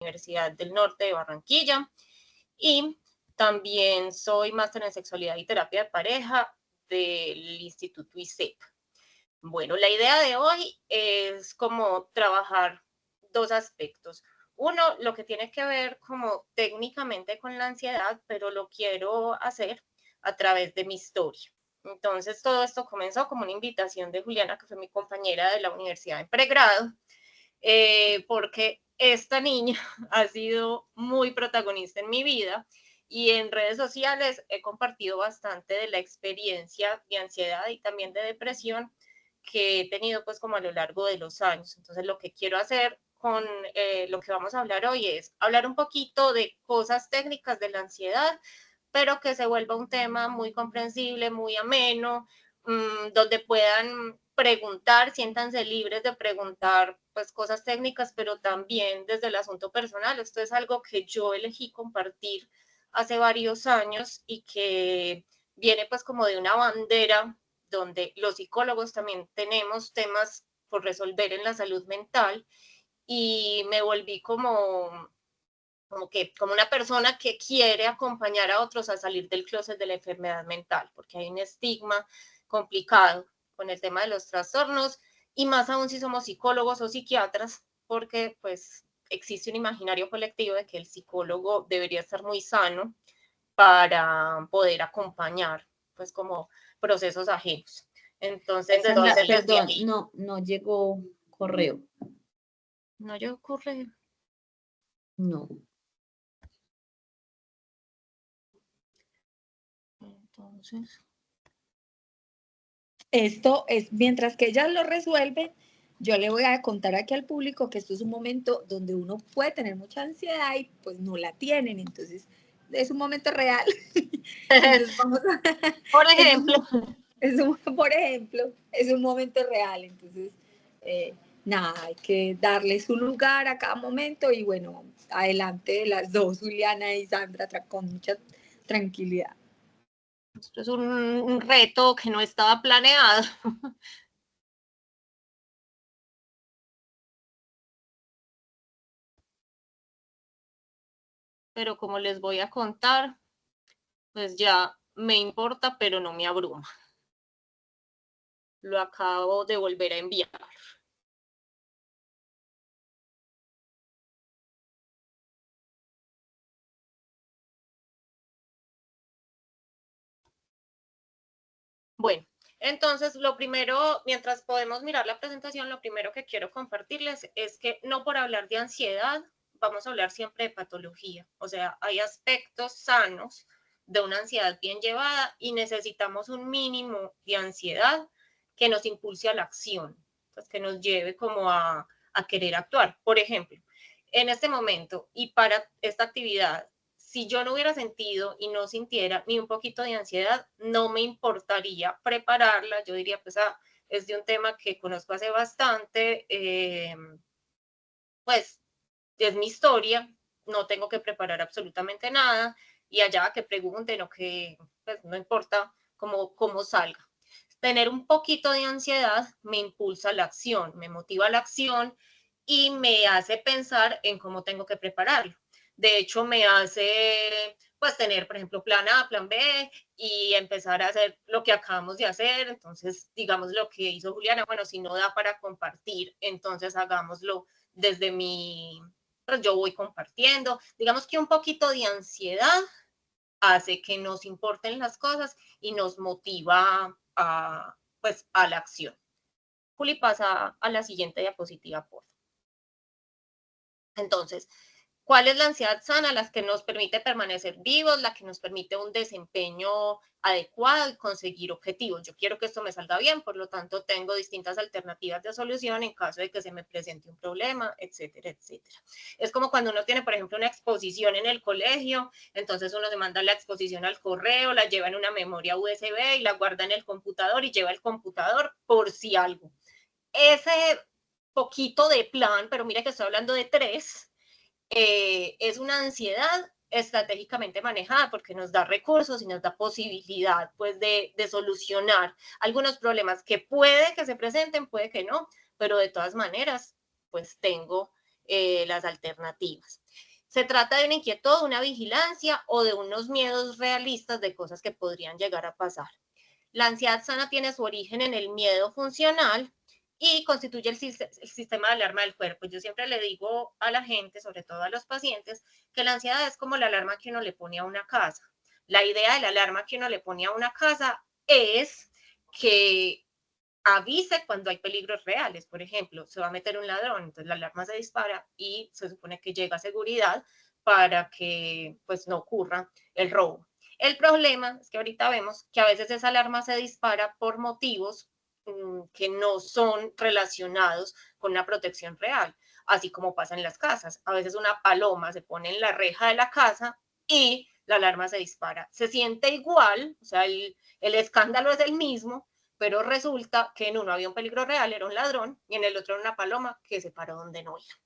Universidad del Norte de Barranquilla y también soy máster en sexualidad y terapia de pareja del Instituto ICEP. Bueno, la idea de hoy es como trabajar dos aspectos. Uno, lo que tiene que ver como técnicamente con la ansiedad, pero lo quiero hacer a través de mi historia. Entonces, todo esto comenzó como una invitación de Juliana, que fue mi compañera de la universidad en pregrado, porque esta niña ha sido muy protagonista en mi vida y en redes sociales he compartido bastante de la experiencia de ansiedad y también de depresión que he tenido pues como a lo largo de los años. Entonces lo que quiero hacer con lo que vamos a hablar hoy es hablar un poquito de cosas técnicas de la ansiedad, pero que se vuelva un tema muy comprensible, muy ameno, donde puedan preguntar, siéntanse libres de preguntar pues cosas técnicas, pero también desde el asunto personal. Esto es algo que yo elegí compartir hace varios años y que viene pues como de una bandera donde los psicólogos también tenemos temas por resolver en la salud mental y me volví como una persona que quiere acompañar a otros a salir del closet de la enfermedad mental, porque hay un estigma complicado con el tema de los trastornos y más aún si somos psicólogos o psiquiatras, porque pues existe un imaginario colectivo de que el psicólogo debería estar muy sano para poder acompañar pues como procesos ajenos. Entonces, Sandra, perdón, no llegó correo. ¿no llegó correo? No. Entonces, Esto es, mientras que ellas lo resuelven, yo le voy a contar aquí al público que esto es un momento donde uno puede tener mucha ansiedad y pues no la tienen, entonces es un momento real. Entonces vamos a... por ejemplo, por ejemplo, es un momento real, entonces nada, hay que darle su lugar a cada momento y bueno, adelante las dos, Juliana y Sandra, con mucha tranquilidad. esto es un reto que no estaba planeado. Pero como les voy a contar, pues ya me importa, pero no me abruma. Lo acabo de volver a enviar. Bueno, entonces lo primero, mientras podemos mirar la presentación, lo primero que quiero compartirles es que no por hablar de ansiedad vamos a hablar siempre de patología. O sea, hay aspectos sanos de una ansiedad bien llevada y necesitamos un mínimo de ansiedad que nos impulse a la acción, pues que nos lleve como a querer actuar. Por ejemplo, en este momento y para esta actividad, si yo no hubiera sentido y no sintiera ni un poquito de ansiedad, no me importaría prepararla. Yo diría, pues, es de un tema que conozco hace bastante, pues, es mi historia, no tengo que preparar absolutamente nada y allá que pregunten o que, pues, no importa cómo salga. Tener un poquito de ansiedad me impulsa a la acción, me motiva a la acción y me hace pensar en cómo tengo que prepararlo. De hecho, me hace pues tener, por ejemplo, plan A, plan B y empezar a hacer lo que acabamos de hacer. Entonces, digamos lo que hizo Juliana, bueno, si no da para compartir, entonces hagámoslo desde pues yo voy compartiendo. Digamos que un poquito de ansiedad hace que nos importen las cosas y nos motiva pues, a la acción. Juli, pasa a la siguiente diapositiva, por favor. Entonces, ¿cuál es la ansiedad sana? La que nos permite permanecer vivos, la que nos permite un desempeño adecuado y conseguir objetivos. Yo quiero que esto me salga bien, por lo tanto tengo distintas alternativas de solución en caso de que se me presente un problema, etcétera, etcétera. Es como cuando uno tiene, por ejemplo, una exposición en el colegio, entonces uno se manda la exposición al correo, la lleva en una memoria USB y la guarda en el computador y lleva el computador por si algo. Ese poquito de plan, pero mira que estoy hablando de 3, es una ansiedad estratégicamente manejada porque nos da recursos y nos da posibilidad pues de solucionar algunos problemas que puede que se presenten, puede que no, pero de todas maneras pues tengo las alternativas. Se trata de una inquietud, una vigilancia o de unos miedos realistas de cosas que podrían llegar a pasar. La ansiedad sana tiene su origen en el miedo funcional y constituye el sistema de alarma del cuerpo. Yo siempre le digo a la gente, sobre todo a los pacientes, que la ansiedad es como la alarma que uno le pone a una casa. La idea de la alarma que uno le pone a una casa es que avise cuando hay peligros reales. Por ejemplo, se va a meter un ladrón, entonces la alarma se dispara y se supone que llega a seguridad para que pues no ocurra el robo. El problema es que ahorita vemos que a veces esa alarma se dispara por motivos que no son relacionados con una protección real, así como pasa en las casas. A veces una paloma se pone en la reja de la casa y la alarma se dispara. Se siente igual, o sea, el escándalo es el mismo, pero resulta que en uno había un peligro real, era un ladrón, y en el otro era una paloma que se paró donde no era.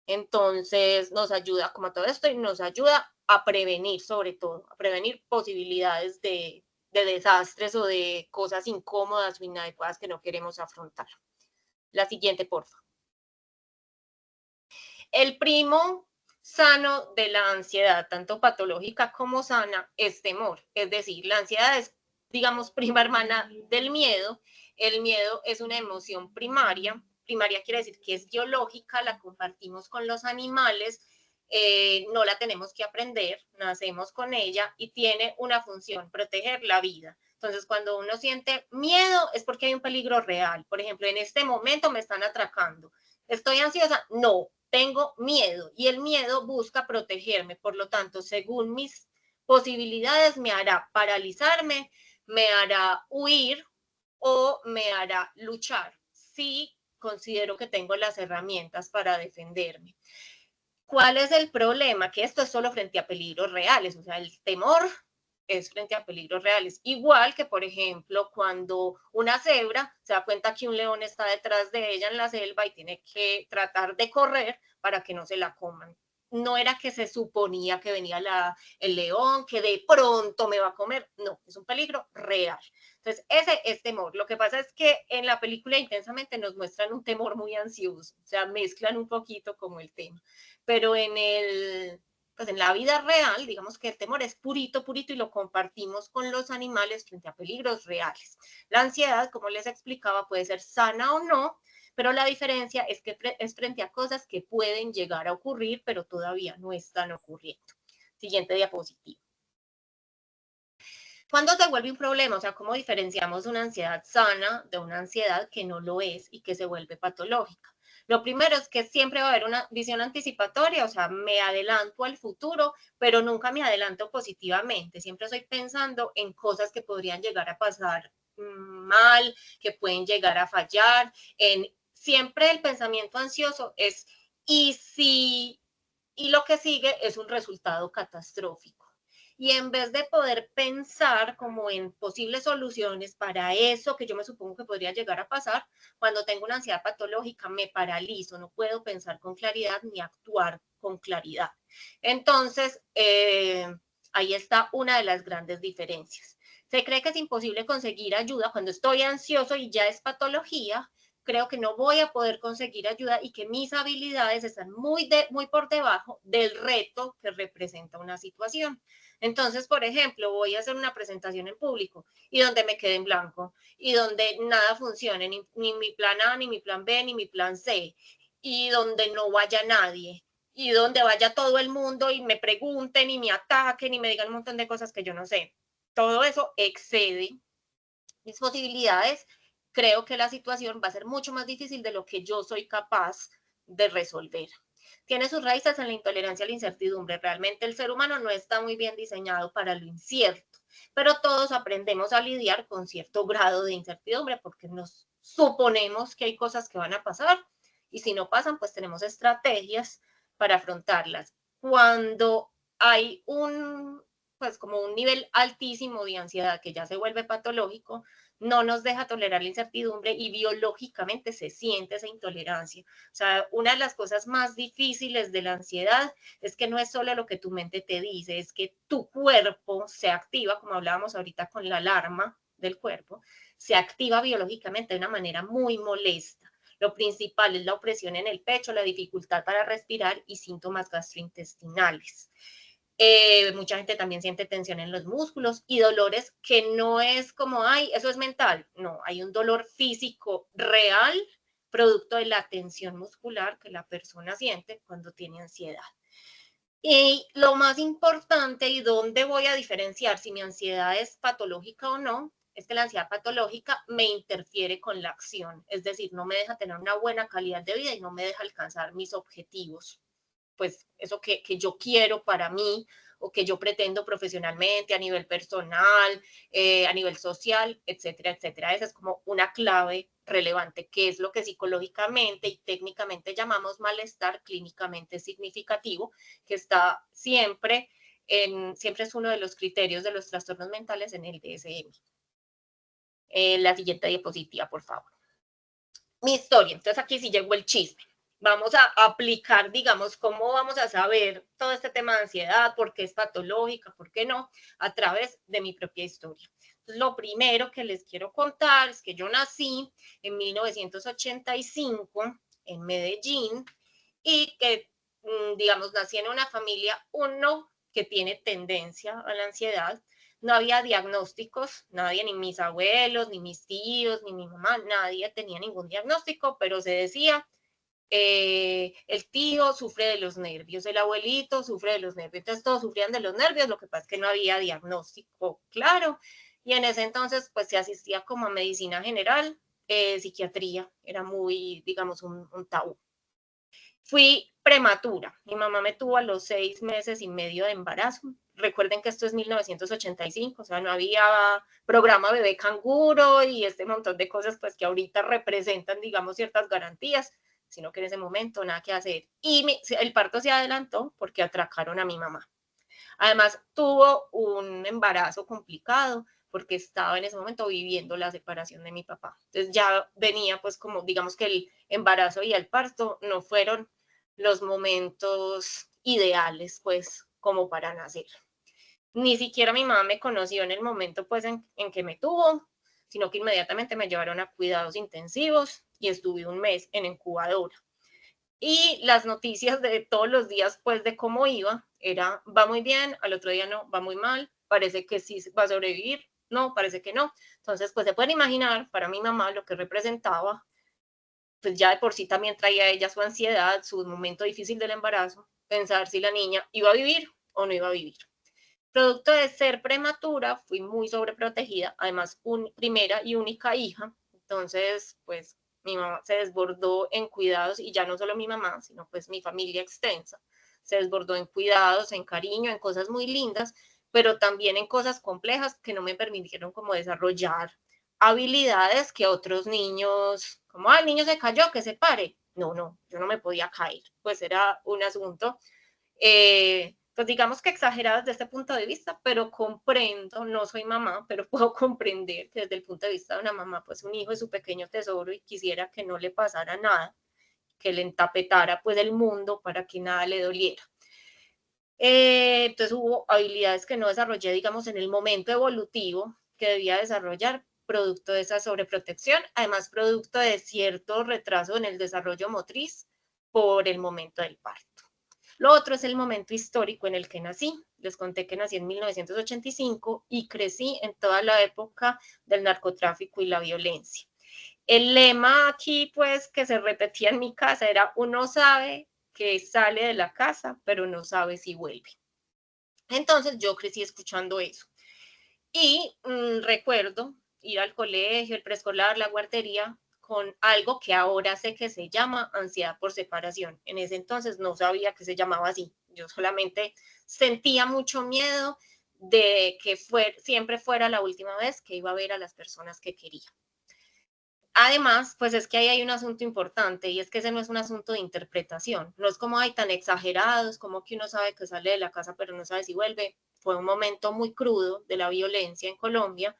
Entonces nos ayuda como a todo esto y nos ayuda a prevenir, sobre todo, a prevenir posibilidades de desastres o de cosas incómodas o inadecuadas que no queremos afrontar. La siguiente, por favor. El primo sano de la ansiedad, tanto patológica como sana, es temor. Es decir, la ansiedad es, digamos, prima hermana del miedo. El miedo es una emoción primaria. Primaria quiere decir que es biológica, la compartimos con los animales, no la tenemos que aprender, nacemos con ella y tiene una función, proteger la vida. Entonces, cuando uno siente miedo es porque hay un peligro real. Por ejemplo, en este momento me están atracando. ¿Estoy ansiosa? No, tengo miedo y el miedo busca protegerme. Por lo tanto, según mis posibilidades, me hará paralizarme, me hará huir o me hará luchar si considero que tengo las herramientas para defenderme. ¿Cuál es el problema? Que esto es solo frente a peligros reales, o sea, el temor es frente a peligros reales. Igual que, por ejemplo, cuando una cebra se da cuenta que un león está detrás de ella en la selva y tiene que tratar de correr para que no se la coman. No era que se suponía que venía el león, que de pronto me va a comer. No, es un peligro real. Entonces, ese es temor. Lo que pasa es que en la película intensamente nos muestran un temor muy ansioso, o sea, mezclan un poquito como el tema. Pero pues en la vida real, digamos que el temor es purito, purito y lo compartimos con los animales frente a peligros reales. La ansiedad, como les explicaba, puede ser sana o no, pero la diferencia es que es frente a cosas que pueden llegar a ocurrir, pero todavía no están ocurriendo. Siguiente diapositiva. ¿Cuándo se vuelve un problema? O sea, ¿cómo diferenciamos una ansiedad sana de una ansiedad que no lo es y que se vuelve patológica? Lo primero es que siempre va a haber una visión anticipatoria, o sea, me adelanto al futuro, pero nunca me adelanto positivamente. Siempre estoy pensando en cosas que podrían llegar a pasar mal, que pueden llegar a fallar. Siempre el pensamiento ansioso es, ¿y si? Y lo que sigue es un resultado catastrófico. Y en vez de poder pensar como en posibles soluciones para eso que yo me supongo que podría llegar a pasar, cuando tengo una ansiedad patológica me paralizo, no puedo pensar con claridad ni actuar con claridad. Entonces, ahí está una de las grandes diferencias. Se cree que es imposible conseguir ayuda cuando estoy ansioso y ya es patología. Creo que no voy a poder conseguir ayuda y que mis habilidades están muy por debajo del reto que representa una situación. Entonces, por ejemplo, voy a hacer una presentación en público y donde me quede en blanco y donde nada funcione, ni mi plan A, ni mi plan B, ni mi plan C, y donde no vaya nadie, y donde vaya todo el mundo y me pregunten y me ataquen y me digan un montón de cosas que yo no sé. Todo eso excede mis posibilidades. Creo que la situación va a ser mucho más difícil de lo que yo soy capaz de resolver. Tiene sus raíces en la intolerancia a la incertidumbre. Realmente el ser humano no está muy bien diseñado para lo incierto, pero todos aprendemos a lidiar con cierto grado de incertidumbre porque nos suponemos que hay cosas que van a pasar y si no pasan, pues tenemos estrategias para afrontarlas. Cuando hay pues como un nivel altísimo de ansiedad que ya se vuelve patológico, no nos deja tolerar la incertidumbre y biológicamente se siente esa intolerancia. O sea, una de las cosas más difíciles de la ansiedad es que no es solo lo que tu mente te dice, es que tu cuerpo se activa, como hablábamos ahorita con la alarma del cuerpo, se activa biológicamente de una manera muy molesta. Lo principal es la opresión en el pecho, la dificultad para respirar y síntomas gastrointestinales. Mucha gente también siente tensión en los músculos y dolores que no es como, ay, eso es mental. No, hay un dolor físico real, producto de la tensión muscular que la persona siente cuando tiene ansiedad. Y lo más importante y dónde voy a diferenciar si mi ansiedad es patológica o no, es que la ansiedad patológica me interfiere con la acción, es decir, no me deja tener una buena calidad de vida y no me deja alcanzar mis objetivos, pues eso que yo quiero para mí o que yo pretendo profesionalmente, a nivel personal, a nivel social, etcétera, etcétera. Esa es como una clave relevante, que es lo que psicológicamente y técnicamente llamamos malestar clínicamente significativo, que está siempre, siempre es uno de los criterios de los trastornos mentales en el DSM. La siguiente diapositiva, por favor. Mi historia, entonces aquí sí llegó el chisme. Vamos a aplicar, digamos, cómo vamos a saber todo este tema de ansiedad, por qué es patológica, por qué no, a través de mi propia historia. Entonces, lo primero que les quiero contar es que yo nací en 1985 en Medellín y que, digamos, nací en una familia, uno, que tiene tendencia a la ansiedad. No había diagnósticos, nadie, ni mis abuelos, ni mis tíos, ni mi mamá, nadie tenía ningún diagnóstico, pero se decía, el tío sufre de los nervios, el abuelito sufre de los nervios, entonces todos sufrían de los nervios, lo que pasa es que no había diagnóstico claro, y en ese entonces pues se asistía como a medicina general, psiquiatría, era muy, digamos, un tabú. Fui prematura, mi mamá me tuvo a los 6 meses y medio de embarazo. Recuerden que esto es 1985, o sea, no había programa bebé canguro y este montón de cosas pues que ahorita representan, digamos, ciertas garantías, sino que en ese momento nada que hacer. Y el parto se adelantó porque atracaron a mi mamá. Además, tuvo un embarazo complicado porque estaba en ese momento viviendo la separación de mi papá. Entonces ya venía pues como, digamos que el embarazo y el parto no fueron los momentos ideales pues como para nacer. Ni siquiera mi mamá me conoció en el momento pues en que me tuvo, sino que inmediatamente me llevaron a cuidados intensivos y estuve un mes en incubadora. Y las noticias de todos los días, pues, de cómo iba, era, va muy bien, al otro día no, va muy mal, parece que sí va a sobrevivir, no, parece que no. Entonces, pues, se pueden imaginar para mi mamá lo que representaba, pues ya de por sí también traía ella su ansiedad, su momento difícil del embarazo, pensar si la niña iba a vivir o no iba a vivir. Producto de ser prematura, fui muy sobreprotegida, además, primera y única hija, entonces, pues, mi mamá se desbordó en cuidados y ya no solo mi mamá, sino pues mi familia extensa, se desbordó en cuidados, en cariño, en cosas muy lindas, pero también en cosas complejas que no me permitieron como desarrollar habilidades que otros niños, como, el niño se cayó, que se pare. No, yo no me podía caer, pues era un asunto pues digamos que exagerado desde este punto de vista, pero comprendo, no soy mamá, pero puedo comprender que desde el punto de vista de una mamá, pues un hijo es su pequeño tesoro y quisiera que no le pasara nada, que le entapetara pues el mundo para que nada le doliera. Entonces hubo habilidades que no desarrollé, digamos, en el momento evolutivo que debía desarrollar, producto de esa sobreprotección, además producto de cierto retraso en el desarrollo motriz por el momento del parto. Lo otro es el momento histórico en el que nací. Les conté que nací en 1985 y crecí en toda la época del narcotráfico y la violencia. El lema aquí, pues, que se repetía en mi casa era: uno sabe que sale de la casa, pero no sabe si vuelve. Entonces yo crecí escuchando eso. Y recuerdo ir al colegio, el preescolar, la guardería, con algo que ahora sé que se llama ansiedad por separación. En ese entonces no sabía que se llamaba así. Yo solamente sentía mucho miedo de que siempre fuera la última vez que iba a ver a las personas que quería. Además, pues es que ahí hay un asunto importante y es que ese no es un asunto de interpretación. No es como hay tan exagerados, como que uno sabe que sale de la casa pero no sabe si vuelve. Fue un momento muy crudo de la violencia en Colombia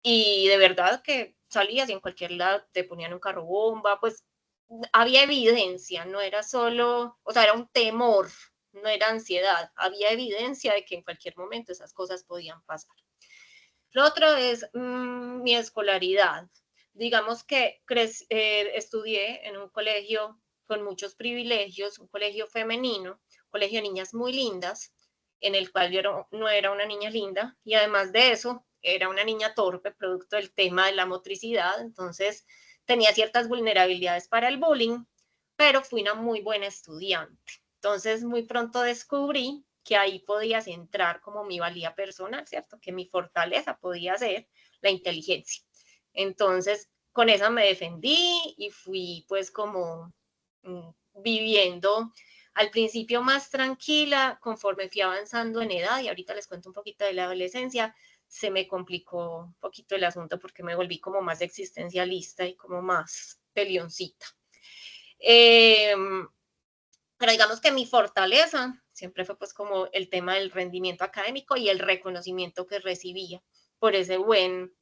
y de verdad que salías y en cualquier lado te ponían un carro bomba, pues había evidencia, no era solo, o sea, era un temor, no era ansiedad, había evidencia de que en cualquier momento esas cosas podían pasar. Lo otro es mi escolaridad. digamos que estudié en un colegio con muchos privilegios, un colegio femenino, un colegio de niñas muy lindas, en el cual yo no era una niña linda, y además de eso, era una niña torpe, producto del tema de la motricidad, entonces tenía ciertas vulnerabilidades para el bullying, pero fui una muy buena estudiante. Entonces, muy pronto descubrí que ahí podía centrar como mi valía personal, ¿cierto? Que mi fortaleza podía ser la inteligencia. Entonces, con esa me defendí y fui pues como viviendo al principio más tranquila, conforme fui avanzando en edad, y ahorita les cuento un poquito de la adolescencia, se me complicó un poquito el asunto porque me volví como más existencialista y como más peleoncita. Pero digamos que mi fortaleza siempre fue pues como el tema del rendimiento académico y el reconocimiento que recibía por ese buen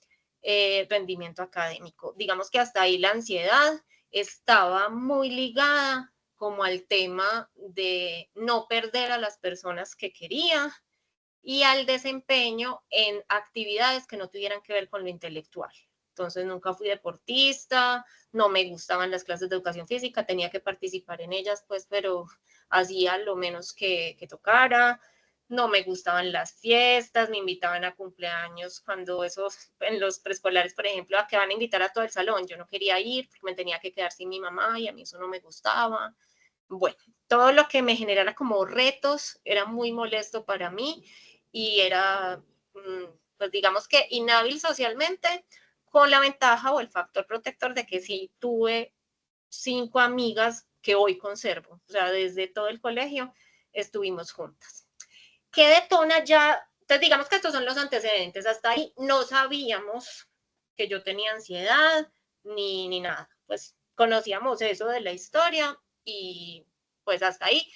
rendimiento académico. Digamos que hasta ahí la ansiedad estaba muy ligada como al tema de no perder a las personas que quería y al desempeño en actividades que no tuvieran que ver con lo intelectual. Entonces nunca fui deportista, no me gustaban las clases de educación física, tenía que participar en ellas, pues, pero hacía lo menos que tocara. No me gustaban las fiestas, me invitaban a cumpleaños cuando esos, en los preescolares, por ejemplo, a que van a invitar a todo el salón. Yo no quería ir porque me tenía que quedar sin mi mamá y a mí eso no me gustaba. Bueno, todo lo que me generara como retos era muy molesto para mí y era, pues digamos que inhábil socialmente, con la ventaja o el factor protector de que sí tuve 5 amigas que hoy conservo, o sea, desde todo el colegio estuvimos juntas. ¿Qué detona ya? Entonces, digamos que estos son los antecedentes. Hasta ahí no sabíamos que yo tenía ansiedad ni nada. Pues conocíamos eso de la historia y pues hasta ahí.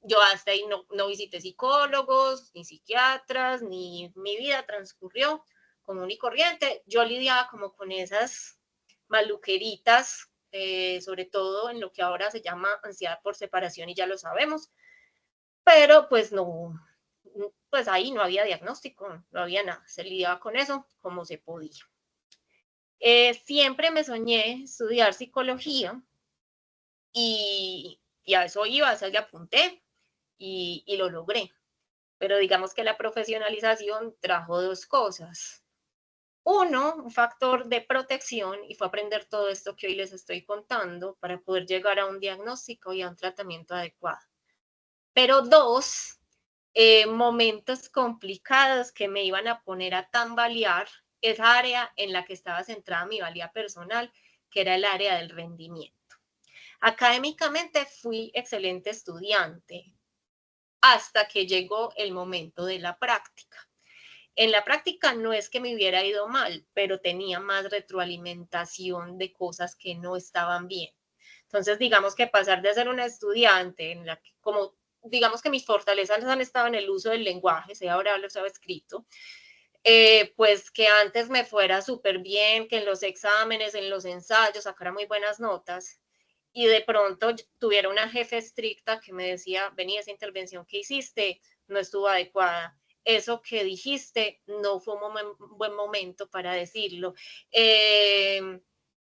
Yo hasta ahí no visité psicólogos, ni psiquiatras, ni mi vida transcurrió común y corriente. Yo lidiaba como con esas maluqueritas, sobre todo en lo que ahora se llama ansiedad por separación y ya lo sabemos, pero pues no, pues ahí no había diagnóstico, no había nada, se lidiaba con eso como se podía. Siempre me soñé estudiar psicología y a eso iba, a eso le apunté y lo logré. Pero digamos que la profesionalización trajo dos cosas. Uno, un factor de protección, y fue aprender todo esto que hoy les estoy contando para poder llegar a un diagnóstico y a un tratamiento adecuado. Pero dos, momentos complicados que me iban a poner a tambalear esa área en la que estaba centrada mi valía personal, que era el área del rendimiento. Académicamente fui excelente estudiante hasta que llegó el momento de la práctica. En la práctica no es que me hubiera ido mal, pero tenía más retroalimentación de cosas que no estaban bien. Entonces, digamos que pasar de ser una estudiante en la que, como digamos que mis fortalezas han estado en el uso del lenguaje, sea oral o sea escrito, pues que antes me fuera súper bien, que en los exámenes, en los ensayos sacara muy buenas notas, y de pronto tuviera una jefe estricta que me decía, vení, esa intervención que hiciste no estuvo adecuada, eso que dijiste no fue un buen momento para decirlo.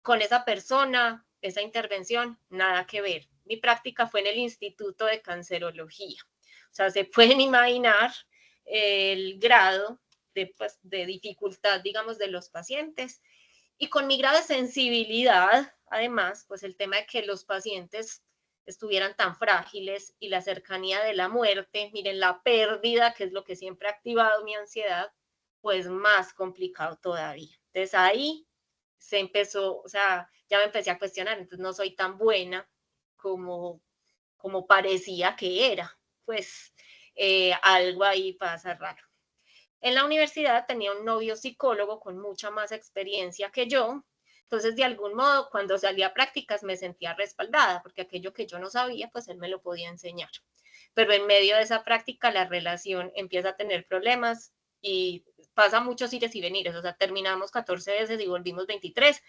Con esa persona, esa intervención, nada que ver. Mi práctica fue en el Instituto de Cancerología. O sea, se pueden imaginar el grado pues, de dificultad, digamos, de los pacientes. Y con mi grado de sensibilidad, además, pues el tema de que los pacientes estuvieran tan frágiles y la cercanía de la muerte, miren, la pérdida, que es lo que siempre ha activado mi ansiedad, pues más complicado todavía. Entonces ahí se empezó, o sea, ya me empecé a cuestionar, entonces no soy tan buena como parecía que era. Pues algo ahí pasa raro. En la universidad tenía un novio psicólogo con mucha más experiencia que yo, entonces de algún modo cuando salía a prácticas me sentía respaldada, porque aquello que yo no sabía, pues él me lo podía enseñar. Pero en medio de esa práctica la relación empieza a tener problemas y pasa muchos ires y venires, o sea, terminamos 14 veces y volvimos 23,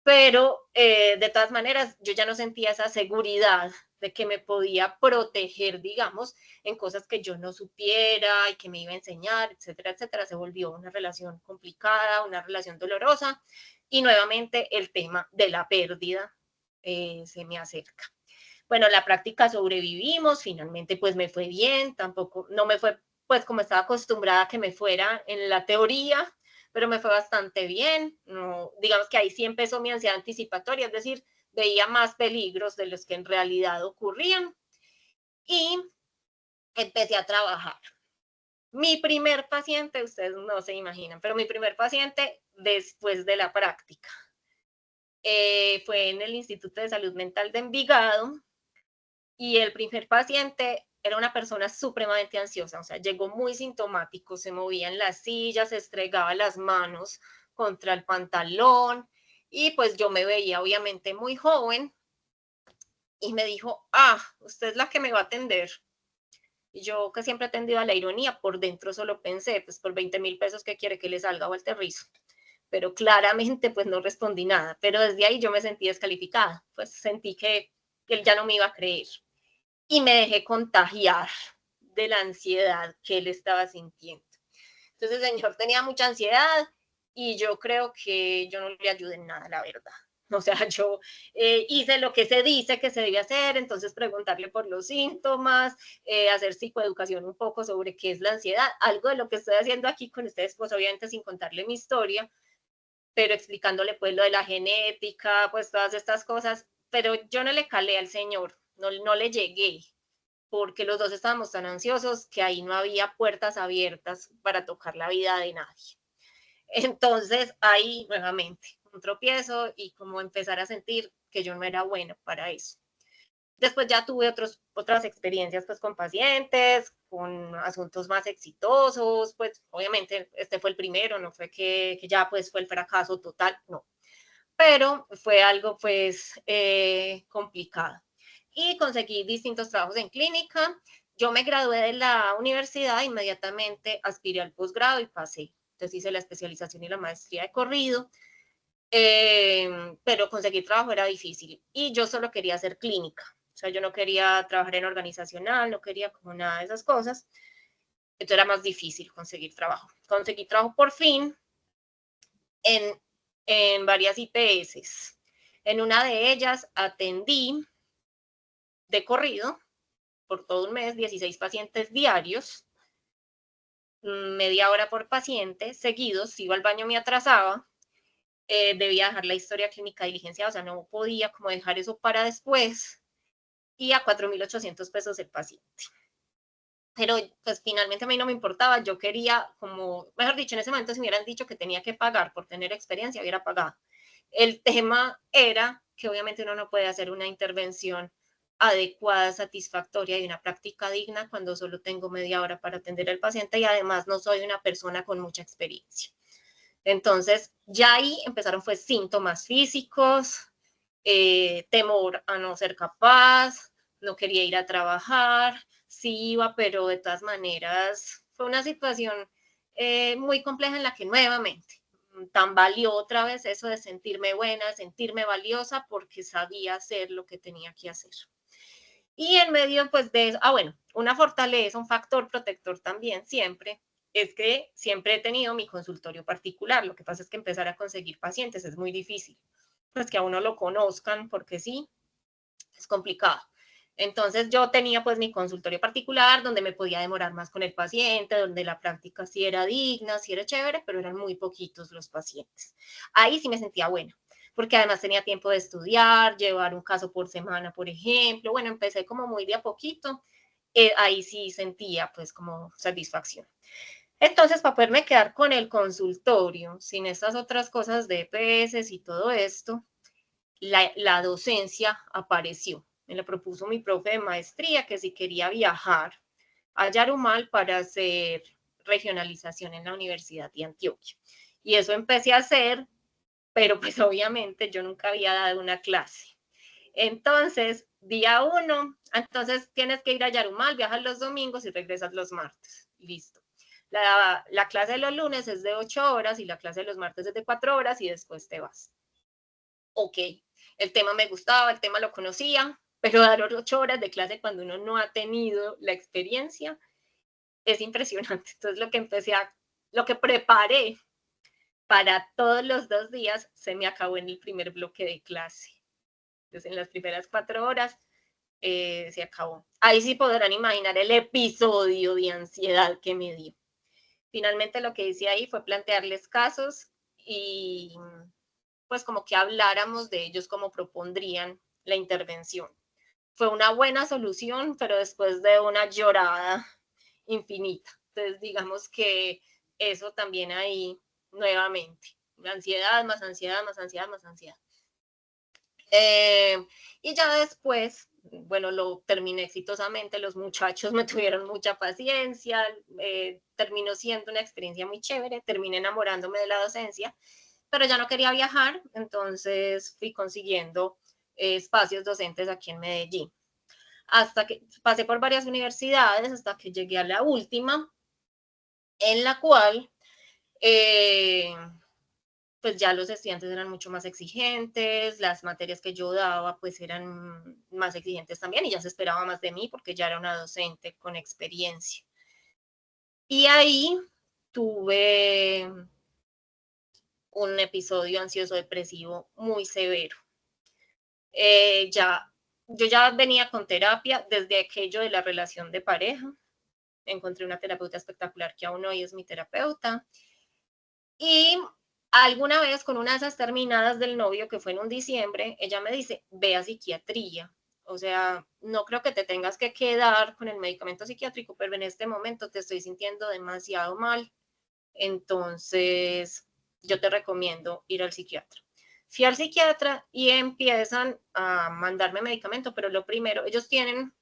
pero de todas maneras yo ya no sentía esa seguridad de que me podía proteger, digamos, en cosas que yo no supiera y que me iba a enseñar, etcétera, etcétera. Se volvió una relación complicada, una relación dolorosa, y nuevamente el tema de la pérdida se me acerca. Bueno, la práctica sobrevivimos, finalmente pues me fue bien, tampoco, no me fue pues como estaba acostumbrada a que me fuera en la teoría, pero me fue bastante bien. No, digamos que ahí sí empezó mi ansiedad anticipatoria, es decir, veía más peligros de los que en realidad ocurrían y empecé a trabajar. Mi primer paciente, ustedes no se imaginan, pero mi primer paciente después de la práctica fue en el Instituto de Salud Mental de Envigado y el primer paciente era una persona supremamente ansiosa, o sea, llegó muy sintomático, se movía en las sillas, se estregaba las manos contra el pantalón y pues yo me veía obviamente muy joven y me dijo, usted es la que me va a atender. Y yo que siempre he tendido a la ironía, por dentro solo pensé, pues por 20.000 pesos, ¿qué quiere que le salga o el terrizo? Pero claramente pues no respondí nada, pero desde ahí yo me sentí descalificada, pues sentí que él ya no me iba a creer y me dejé contagiar de la ansiedad que él estaba sintiendo. Entonces el señor tenía mucha ansiedad y yo creo que yo no le ayudé en nada, la verdad. O sea, yo hice lo que se dice que se debe hacer, entonces preguntarle por los síntomas, hacer psicoeducación un poco sobre qué es la ansiedad, algo de lo que estoy haciendo aquí con ustedes, pues obviamente sin contarle mi historia, pero explicándole pues lo de la genética, pues todas estas cosas, pero yo no le calé al señor, no le llegué, porque los dos estábamos tan ansiosos que ahí no había puertas abiertas para tocar la vida de nadie. Entonces ahí nuevamente un tropiezo y como empezar a sentir que yo no era buena para eso. Después ya tuve otras experiencias pues con pacientes, con asuntos más exitosos, pues obviamente este fue el primero, no fue que ya pues fue el fracaso total, no, pero fue algo pues complicado. Y conseguí distintos trabajos en clínica. Yo me gradué de la universidad, inmediatamente aspiré al posgrado y pasé. Entonces hice la especialización y la maestría de corrido, pero conseguir trabajo era difícil y yo solo quería hacer clínica. O sea, yo no quería trabajar en organizacional, no quería como nada de esas cosas. Entonces era más difícil conseguir trabajo. Conseguí trabajo por fin en, en varias IPS. En una de ellas atendí de corrido por todo un mes 16 pacientes diarios, media hora por paciente, seguidos, si iba al baño me atrasaba, debía dejar la historia clínica diligenciada, o sea, no podía como dejar eso para después, y a 4.800 pesos el paciente. Pero pues finalmente a mí no me importaba, yo quería como, mejor dicho, en ese momento si me hubieran dicho que tenía que pagar por tener experiencia, hubiera pagado. El tema era que obviamente uno no puede hacer una intervención adecuada, satisfactoria y una práctica digna cuando solo tengo media hora para atender al paciente y además no soy una persona con mucha experiencia. Entonces, ya ahí empezaron fue síntomas físicos, temor a no ser capaz, no quería ir a trabajar, sí iba, pero de todas maneras fue una situación muy compleja en la que nuevamente tambaleó otra vez eso de sentirme buena, de sentirme valiosa porque sabía hacer lo que tenía que hacer. Y en medio pues de eso, bueno, una fortaleza, un factor protector también siempre, es que siempre he tenido mi consultorio particular. Lo que pasa es que empezar a conseguir pacientes es muy difícil, pues que a uno lo conozcan porque sí, es complicado. Entonces yo tenía pues mi consultorio particular donde me podía demorar más con el paciente, donde la práctica sí era digna, sí era chévere, pero eran muy poquitos los pacientes. Ahí sí me sentía buena, porque además tenía tiempo de estudiar, llevar un caso por semana, por ejemplo. Bueno, empecé como muy de a poquito, ahí sí sentía pues como satisfacción. Entonces, para poderme quedar con el consultorio, sin estas otras cosas de EPS y todo esto, la docencia apareció. Me la propuso mi profe de maestría que si quería viajar a Yarumal para hacer regionalización en la Universidad de Antioquia. Y eso empecé a hacer, pero pues obviamente yo nunca había dado una clase. Entonces, día 1, entonces tienes que ir a Yarumal, viajas los domingos y regresas los martes. Listo. La clase de los lunes es de 8 horas y la clase de los martes es de 4 horas y después te vas. Ok, el tema me gustaba, el tema lo conocía, pero dar 8 horas de clase cuando uno no ha tenido la experiencia es impresionante. Entonces lo que preparé para todos los 2 días se me acabó en el primer bloque de clase. Entonces, en las primeras 4 horas se acabó. Ahí sí podrán imaginar el episodio de ansiedad que me dio. Finalmente lo que hice ahí fue plantearles casos y pues como que habláramos de ellos como propondrían la intervención. Fue una buena solución, pero después de una llorada infinita. Entonces, digamos que eso también ahí nuevamente. Ansiedad, más ansiedad, más ansiedad, más ansiedad. Y ya después, bueno, lo terminé exitosamente, los muchachos me tuvieron mucha paciencia, terminó siendo una experiencia muy chévere, terminé enamorándome de la docencia, pero ya no quería viajar, entonces fui consiguiendo espacios docentes aquí en Medellín. Hasta que pasé por varias universidades, hasta que llegué a la última, en la cual pues ya los estudiantes eran mucho más exigentes, las materias que yo daba pues eran más exigentes también y ya se esperaba más de mí porque ya era una docente con experiencia. Y ahí tuve un episodio ansioso depresivo muy severo. Yo ya venía con terapia desde aquello de la relación de pareja. Encontré una terapeuta espectacular que aún hoy es mi terapeuta. Y alguna vez con una de esas terminadas del novio, que fue en un diciembre, ella me dice, ve a psiquiatría. O sea, no creo que te tengas que quedar con el medicamento psiquiátrico, pero en este momento te estoy sintiendo demasiado mal. Entonces, yo te recomiendo ir al psiquiatra. Fui al psiquiatra y empiezan a mandarme medicamento, pero lo primero, ellos tienen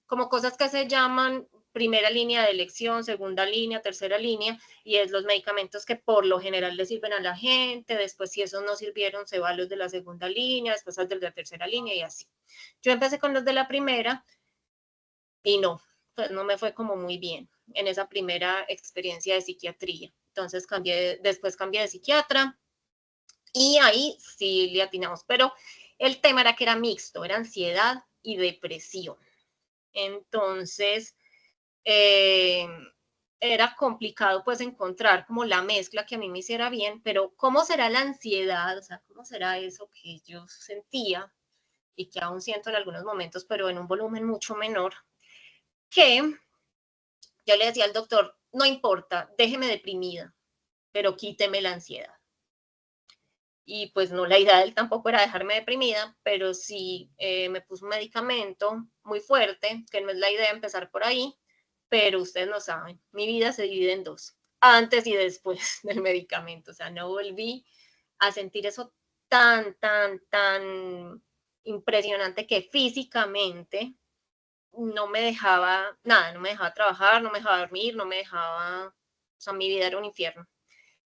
como cosas que se llaman primera línea de elección, segunda línea, tercera línea, y es los medicamentos que por lo general le sirven a la gente, después si esos no sirvieron, se va a los de la segunda línea, después a los de la tercera línea y así. Yo empecé con los de la primera y no, pues no me fue como muy bien en esa primera experiencia de psiquiatría. Entonces después cambié de psiquiatra y ahí sí le atinamos, pero el tema era que era mixto, era ansiedad y depresión. Entonces, era complicado pues encontrar como la mezcla que a mí me hiciera bien, pero ¿cómo será la ansiedad? O sea, ¿cómo será eso que yo sentía y que aún siento en algunos momentos, pero en un volumen mucho menor? Que yo le decía al doctor, no importa, déjeme deprimida, pero quíteme la ansiedad. Y pues no, la idea de él tampoco era dejarme deprimida, pero sí me puso un medicamento muy fuerte, que no es la idea empezar por ahí, pero ustedes no saben, mi vida se divide en dos, antes y después del medicamento, o sea, no volví a sentir eso tan impresionante que físicamente no me dejaba nada, no me dejaba trabajar, no me dejaba dormir, no me dejaba, o sea, mi vida era un infierno.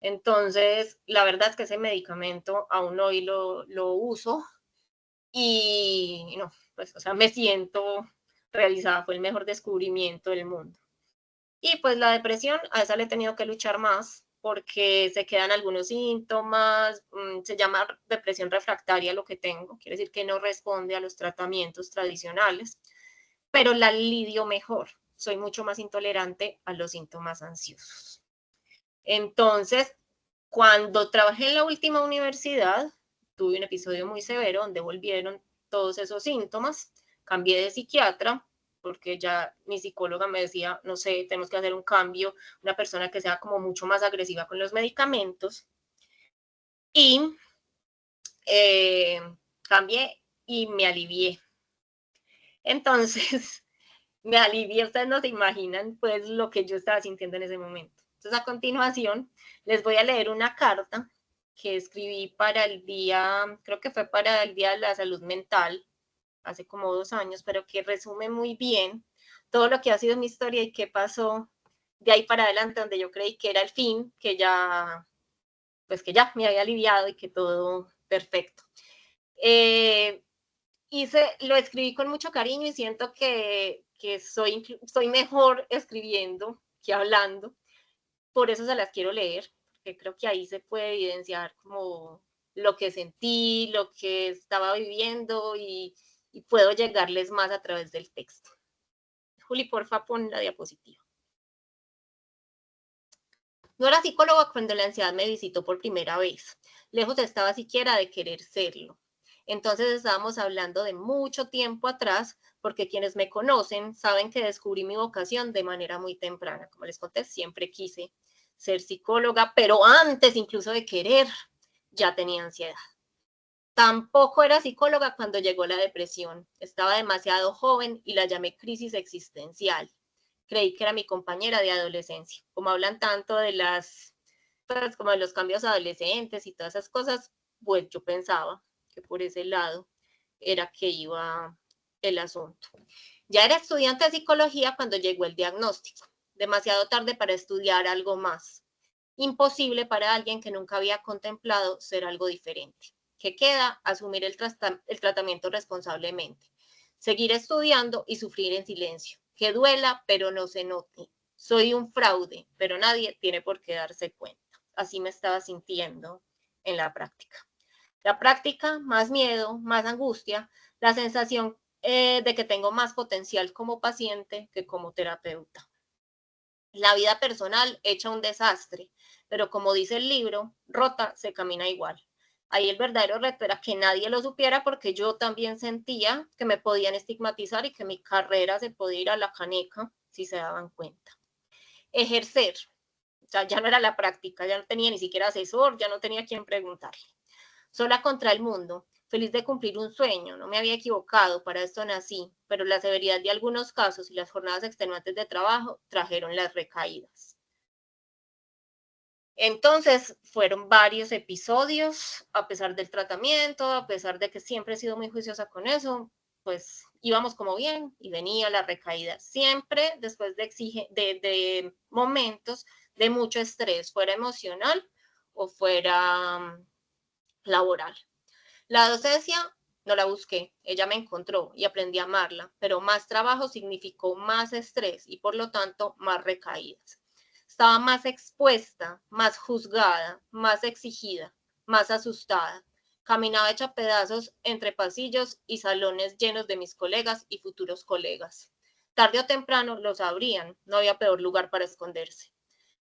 Entonces, la verdad es que ese medicamento aún hoy lo uso y no, pues, o sea, me siento realizada, fue el mejor descubrimiento del mundo. Y pues la depresión, a esa le he tenido que luchar más porque se quedan algunos síntomas, se llama depresión refractaria lo que tengo, quiere decir que no responde a los tratamientos tradicionales, pero la lidio mejor, soy mucho más intolerante a los síntomas ansiosos. Entonces, cuando trabajé en la última universidad, tuve un episodio muy severo donde volvieron todos esos síntomas, cambié de psiquiatra porque ya mi psicóloga me decía, no sé, tenemos que hacer un cambio, una persona que sea como mucho más agresiva con los medicamentos. Y eh, cambié y me alivié. Entonces, me alivié, ustedes no se imaginan pues lo que yo estaba sintiendo en ese momento. Entonces, a continuación, les voy a leer una carta que escribí para el día, creo que fue para el Día de la Salud Mental, hace como 2 años, pero que resume muy bien todo lo que ha sido mi historia y qué pasó de ahí para adelante, donde yo creí que era el fin, que ya, pues que ya me había aliviado y que todo perfecto. Lo escribí con mucho cariño y siento que soy mejor escribiendo que hablando. Por eso se las quiero leer, porque creo que ahí se puede evidenciar como lo que sentí, lo que estaba viviendo y puedo llegarles más a través del texto. Juli, porfa, pon la diapositiva. No era psicóloga cuando la ansiedad me visitó por primera vez. Lejos estaba siquiera de querer serlo. Entonces estábamos hablando de mucho tiempo atrás, porque quienes me conocen saben que descubrí mi vocación de manera muy temprana. Como les conté, siempre quise ser psicóloga, pero antes incluso de querer, ya tenía ansiedad. Tampoco era psicóloga cuando llegó la depresión. Estaba demasiado joven y la llamé crisis existencial. Creí que era mi compañera de adolescencia. Como hablan tanto de pues, como de los cambios adolescentes y todas esas cosas, pues yo pensaba que por ese lado era que iba el asunto. Ya era estudiante de psicología cuando llegó el diagnóstico. Demasiado tarde para estudiar algo más. Imposible para alguien que nunca había contemplado ser algo diferente. ¿Qué queda? Asumir el tratamiento responsablemente. Seguir estudiando y sufrir en silencio. Que duela, pero no se note. Soy un fraude, pero nadie tiene por qué darse cuenta. Así me estaba sintiendo en la práctica. La práctica, más miedo, más angustia, la sensación de que tengo más potencial como paciente que como terapeuta. La vida personal hecha un desastre, pero como dice el libro, rota se camina igual. Ahí el verdadero reto era que nadie lo supiera porque yo también sentía que me podían estigmatizar y que mi carrera se podía ir a la caneca si se daban cuenta. Ejercer, o sea, ya no era la práctica, ya no tenía ni siquiera asesor, ya no tenía a quién preguntarle. Sola contra el mundo, feliz de cumplir un sueño, no me había equivocado, para esto nací, pero la severidad de algunos casos y las jornadas extenuantes de trabajo trajeron las recaídas. Entonces fueron varios episodios, a pesar del tratamiento, a pesar de que siempre he sido muy juiciosa con eso, pues íbamos como bien y venía la recaída, siempre después de momentos de mucho estrés, fuera emocional o fuera laboral. La docencia no la busqué, ella me encontró y aprendí a amarla, pero más trabajo significó más estrés y por lo tanto más recaídas. Estaba más expuesta, más juzgada, más exigida, más asustada. Caminaba hecha pedazos entre pasillos y salones llenos de mis colegas y futuros colegas. Tarde o temprano lo sabrían, no había peor lugar para esconderse.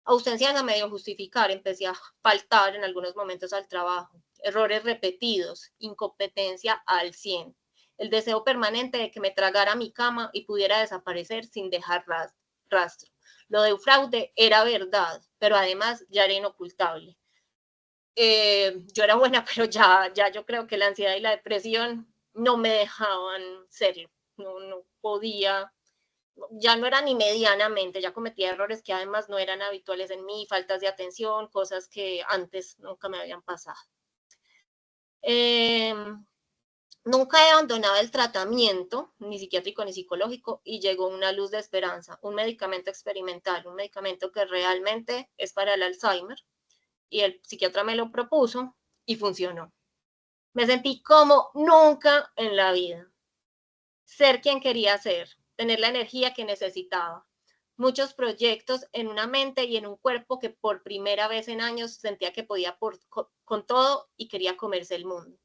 Ausencias a medio justificar, empecé a faltar en algunos momentos al trabajo, errores repetidos, incompetencia al 100, el deseo permanente de que me tragara mi cama y pudiera desaparecer sin dejar rastro. Lo de fraude era verdad, pero además ya era inocultable. Yo era buena, pero ya yo creo que la ansiedad y la depresión no me dejaban serlo, no podía, ya no era ni medianamente, ya cometía errores que además no eran habituales en mí, faltas de atención, cosas que antes nunca me habían pasado. Eh, Nunca he abandonado el tratamiento, ni psiquiátrico ni psicológico, y llegó una luz de esperanza, un medicamento experimental, un medicamento que realmente es para el Alzheimer, y el psiquiatra me lo propuso y funcionó. Me sentí como nunca en la vida. Ser quien quería ser, tener la energía que necesitaba. Muchos proyectos en una mente y en un cuerpo que por primera vez en años sentía que podía con todo y quería comerse el mundo.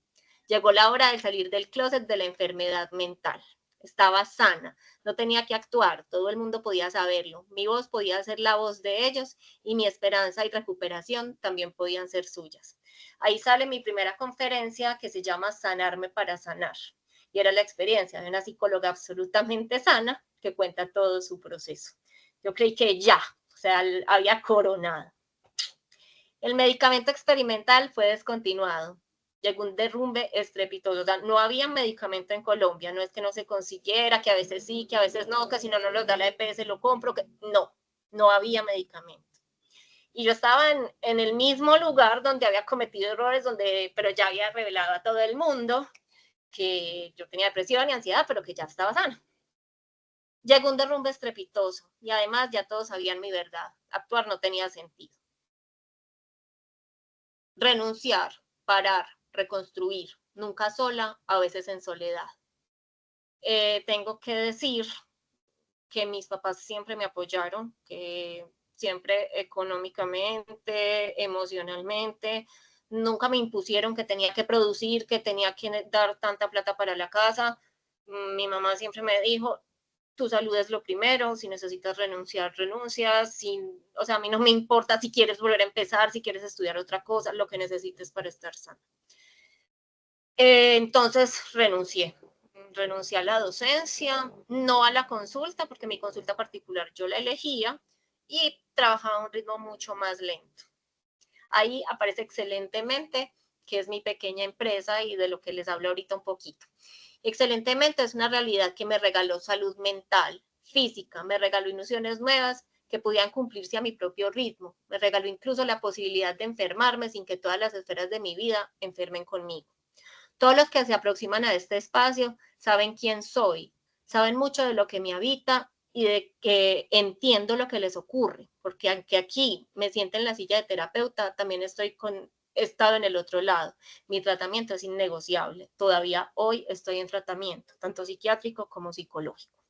Llegó la hora de salir del closet de la enfermedad mental. Estaba sana, no tenía que actuar, todo el mundo podía saberlo. Mi voz podía ser la voz de ellos y mi esperanza y recuperación también podían ser suyas. Ahí sale mi primera conferencia que se llama Sanarme para sanar. Y era la experiencia de una psicóloga absolutamente sana que cuenta todo su proceso. Yo creí que ya, o sea, había coronado. El medicamento experimental fue descontinuado. Llegó un derrumbe estrepitoso. O sea, no había medicamento en Colombia. No es que no se consiguiera, que a veces sí, que a veces no, que si no, no los da la EPS, lo compro. Que... no había medicamento. Y yo estaba en el mismo lugar donde había cometido errores, pero ya había revelado a todo el mundo que yo tenía depresión y ansiedad, pero que ya estaba sana. Llegó un derrumbe estrepitoso y además ya todos sabían mi verdad. Actuar no tenía sentido. Renunciar, parar, reconstruir, nunca sola, a veces en soledad. Tengo que decir que mis papás siempre me apoyaron, que siempre económicamente, emocionalmente, nunca me impusieron que tenía que producir, que tenía que dar tanta plata para la casa. Mi mamá siempre me dijo, tu salud es lo primero, si necesitas renunciar, renuncias, o sea, a mí no me importa si quieres volver a empezar, si quieres estudiar otra cosa, lo que necesites para estar sana. Entonces renuncié a la docencia, no a la consulta, porque mi consulta particular yo la elegía y trabajaba a un ritmo mucho más lento. Ahí aparece excelentemente, que es mi pequeña empresa y de lo que les hablo ahorita un poquito. Excelentemente es una realidad que me regaló salud mental, física, me regaló ilusiones nuevas que podían cumplirse a mi propio ritmo, me regaló incluso la posibilidad de enfermarme sin que todas las esferas de mi vida enfermen conmigo. Todos los que se aproximan a este espacio saben quién soy, saben mucho de lo que me habita y de que entiendo lo que les ocurre, porque aunque aquí me siento en la silla de terapeuta, también he estado en el otro lado. Mi tratamiento es innegociable. Todavía hoy estoy en tratamiento, tanto psiquiátrico como psicológico.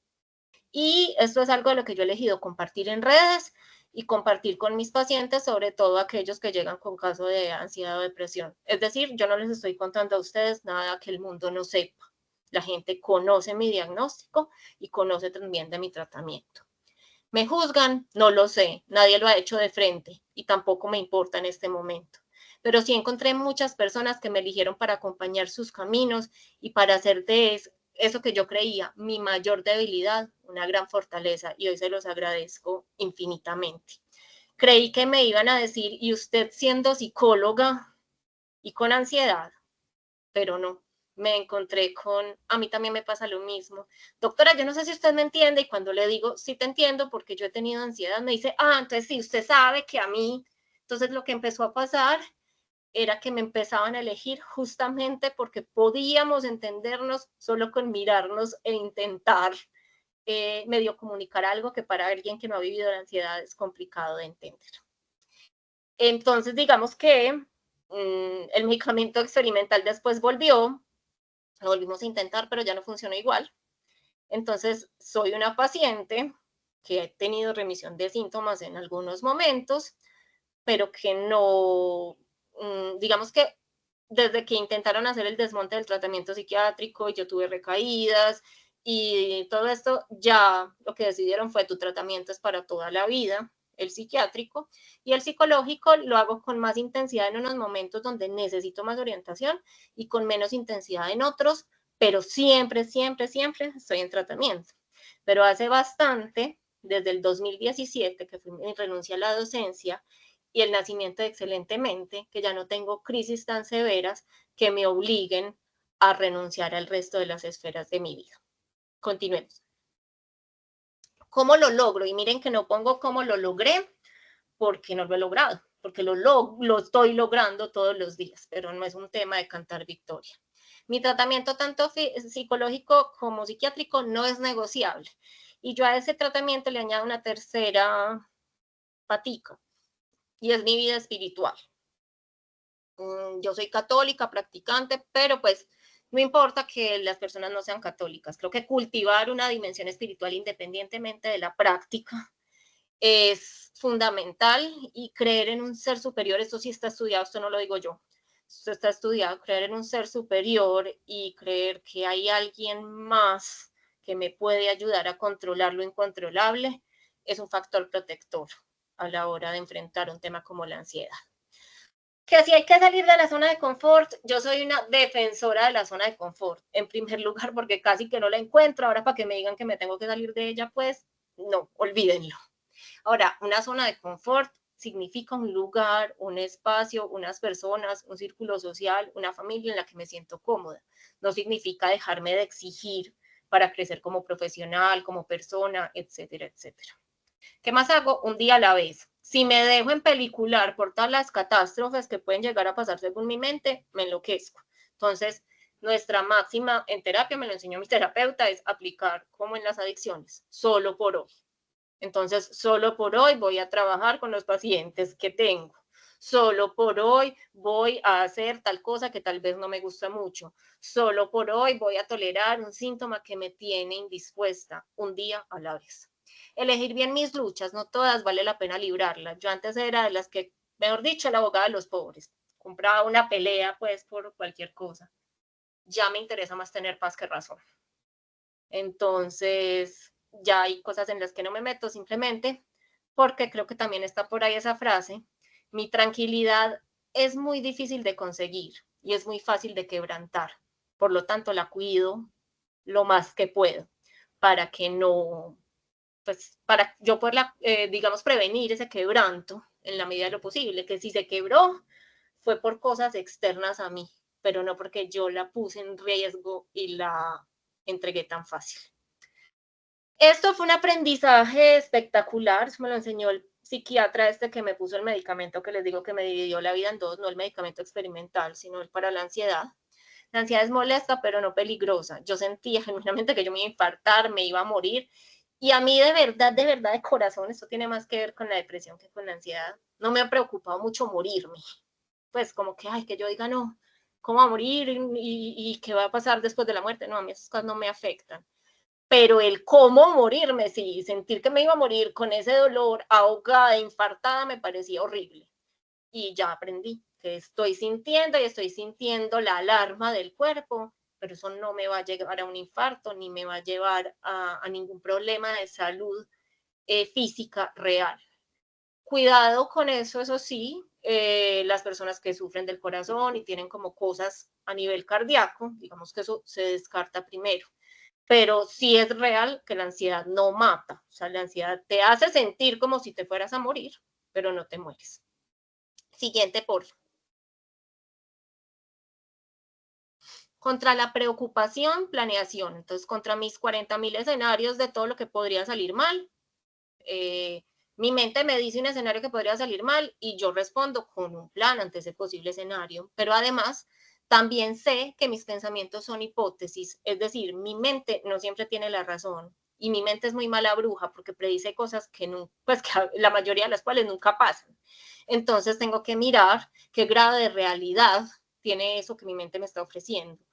Y esto es algo de lo que yo he elegido compartir en redes y compartir con mis pacientes, sobre todo aquellos que llegan con caso de ansiedad o depresión. Es decir, yo no les estoy contando a ustedes nada que el mundo no sepa. La gente conoce mi diagnóstico y conoce también de mi tratamiento. ¿Me juzgan? No lo sé, nadie lo ha hecho de frente y tampoco me importa en este momento. Pero sí encontré muchas personas que me eligieron para acompañar sus caminos y para hacer de eso que yo creía mi mayor debilidad una gran fortaleza, y hoy se los agradezco infinitamente. Creí que me iban a decir, ¿y usted siendo psicóloga y con ansiedad? Pero no, me encontré con, a mí también me pasa lo mismo. Doctora, yo no sé si usted me entiende, y cuando le digo, sí te entiendo porque yo he tenido ansiedad, me dice, entonces sí, usted sabe que a mí, entonces lo que empezó a pasar era que me empezaban a elegir justamente porque podíamos entendernos solo con mirarnos e intentar medio comunicar algo que para alguien que no ha vivido la ansiedad es complicado de entender. Entonces, digamos que el medicamento experimental después volvió, lo volvimos a intentar, pero ya no funcionó igual. Entonces, soy una paciente que ha tenido remisión de síntomas en algunos momentos, pero que no, digamos que desde que intentaron hacer el desmonte del tratamiento psiquiátrico y yo tuve recaídas y todo esto, ya lo que decidieron fue tu tratamiento es para toda la vida, el psiquiátrico, y el psicológico lo hago con más intensidad en unos momentos donde necesito más orientación y con menos intensidad en otros, pero siempre, siempre, siempre estoy en tratamiento. Pero hace bastante, desde el 2017, que fue mi renuncia a la docencia, y el nacimiento de Excelentemente, que ya no tengo crisis tan severas que me obliguen a renunciar al resto de las esferas de mi vida. Continuemos. ¿Cómo lo logro? Y miren que no pongo cómo lo logré, porque no lo he logrado, porque lo estoy logrando todos los días, pero no es un tema de cantar victoria. Mi tratamiento tanto psicológico como psiquiátrico no es negociable. Y yo a ese tratamiento le añado una tercera patica, y es mi vida espiritual. Yo soy católica, practicante, pero pues no importa que las personas no sean católicas. Creo que cultivar una dimensión espiritual independientemente de la práctica es fundamental, y creer en un ser superior, esto sí está estudiado, esto no lo digo yo, esto está estudiado, creer en un ser superior y creer que hay alguien más que me puede ayudar a controlar lo incontrolable es un factor protector a la hora de enfrentar un tema como la ansiedad. Que si hay que salir de la zona de confort, yo soy una defensora de la zona de confort, en primer lugar, porque casi que no la encuentro. Ahora, para que me digan que me tengo que salir de ella, pues no, olvídenlo. Ahora, una zona de confort significa un lugar, un espacio, unas personas, un círculo social, una familia en la que me siento cómoda. No significa dejarme de exigir para crecer como profesional, como persona, etcétera, etcétera. ¿Qué más hago? Un día a la vez. Si me dejo en pelicular por todas las catástrofes que pueden llegar a pasar según mi mente, me enloquezco. Entonces, nuestra máxima en terapia, me lo enseñó mi terapeuta, es aplicar como en las adicciones, solo por hoy. Entonces, solo por hoy voy a trabajar con los pacientes que tengo. Solo por hoy voy a hacer tal cosa que tal vez no me gusta mucho. Solo por hoy voy a tolerar un síntoma que me tiene indispuesta, un día a la vez. Elegir bien mis luchas, no todas vale la pena librarlas. Yo antes era de las que, mejor dicho, la abogada de los pobres. Compraba una pelea pues por cualquier cosa. Ya me interesa más tener paz que razón. Entonces, ya hay cosas en las que no me meto simplemente porque creo que también está por ahí esa frase, mi tranquilidad es muy difícil de conseguir y es muy fácil de quebrantar, por lo tanto la cuido lo más que puedo para que no, pues para yo poderla, digamos, prevenir ese quebranto en la medida de lo posible, que si se quebró fue por cosas externas a mí, pero no porque yo la puse en riesgo y la entregué tan fácil. Esto fue un aprendizaje espectacular, me lo enseñó el psiquiatra este que me puso el medicamento que les digo que me dividió la vida en dos, no el medicamento experimental, sino el para la ansiedad. La ansiedad es molesta, pero no peligrosa. Yo sentía genuinamente que yo me iba a infartar, me iba a morir. Y a mí de verdad, de corazón, esto tiene más que ver con la depresión que con la ansiedad. No me ha preocupado mucho morirme. Pues como que, ay, que yo diga, no, ¿cómo va a morir? ¿Y qué va a pasar después de la muerte? No, a mí esas cosas no me afectan. Pero el cómo morirme, sí, sentir que me iba a morir con ese dolor, ahogada, infartada, me parecía horrible. Y ya aprendí que estoy sintiendo y estoy sintiendo la alarma del cuerpo, pero eso no me va a llevar a un infarto ni me va a llevar a ningún problema de salud física real. Cuidado con eso sí, las personas que sufren del corazón y tienen como cosas a nivel cardíaco, digamos que eso se descarta primero. Pero sí es real que la ansiedad no mata, o sea, la ansiedad te hace sentir como si te fueras a morir, pero no te mueres. Siguiente, por contra la preocupación, planeación. Entonces, contra mis 40.000 escenarios de todo lo que podría salir mal, mi mente me dice un escenario que podría salir mal y yo respondo con un plan ante ese posible escenario. Pero además, también sé que mis pensamientos son hipótesis, es decir, mi mente no siempre tiene la razón y mi mente es muy mala bruja porque predice cosas que, no, pues que la mayoría de las cuales nunca pasan. Entonces tengo que mirar qué grado de realidad tiene eso que mi mente me está ofreciendo.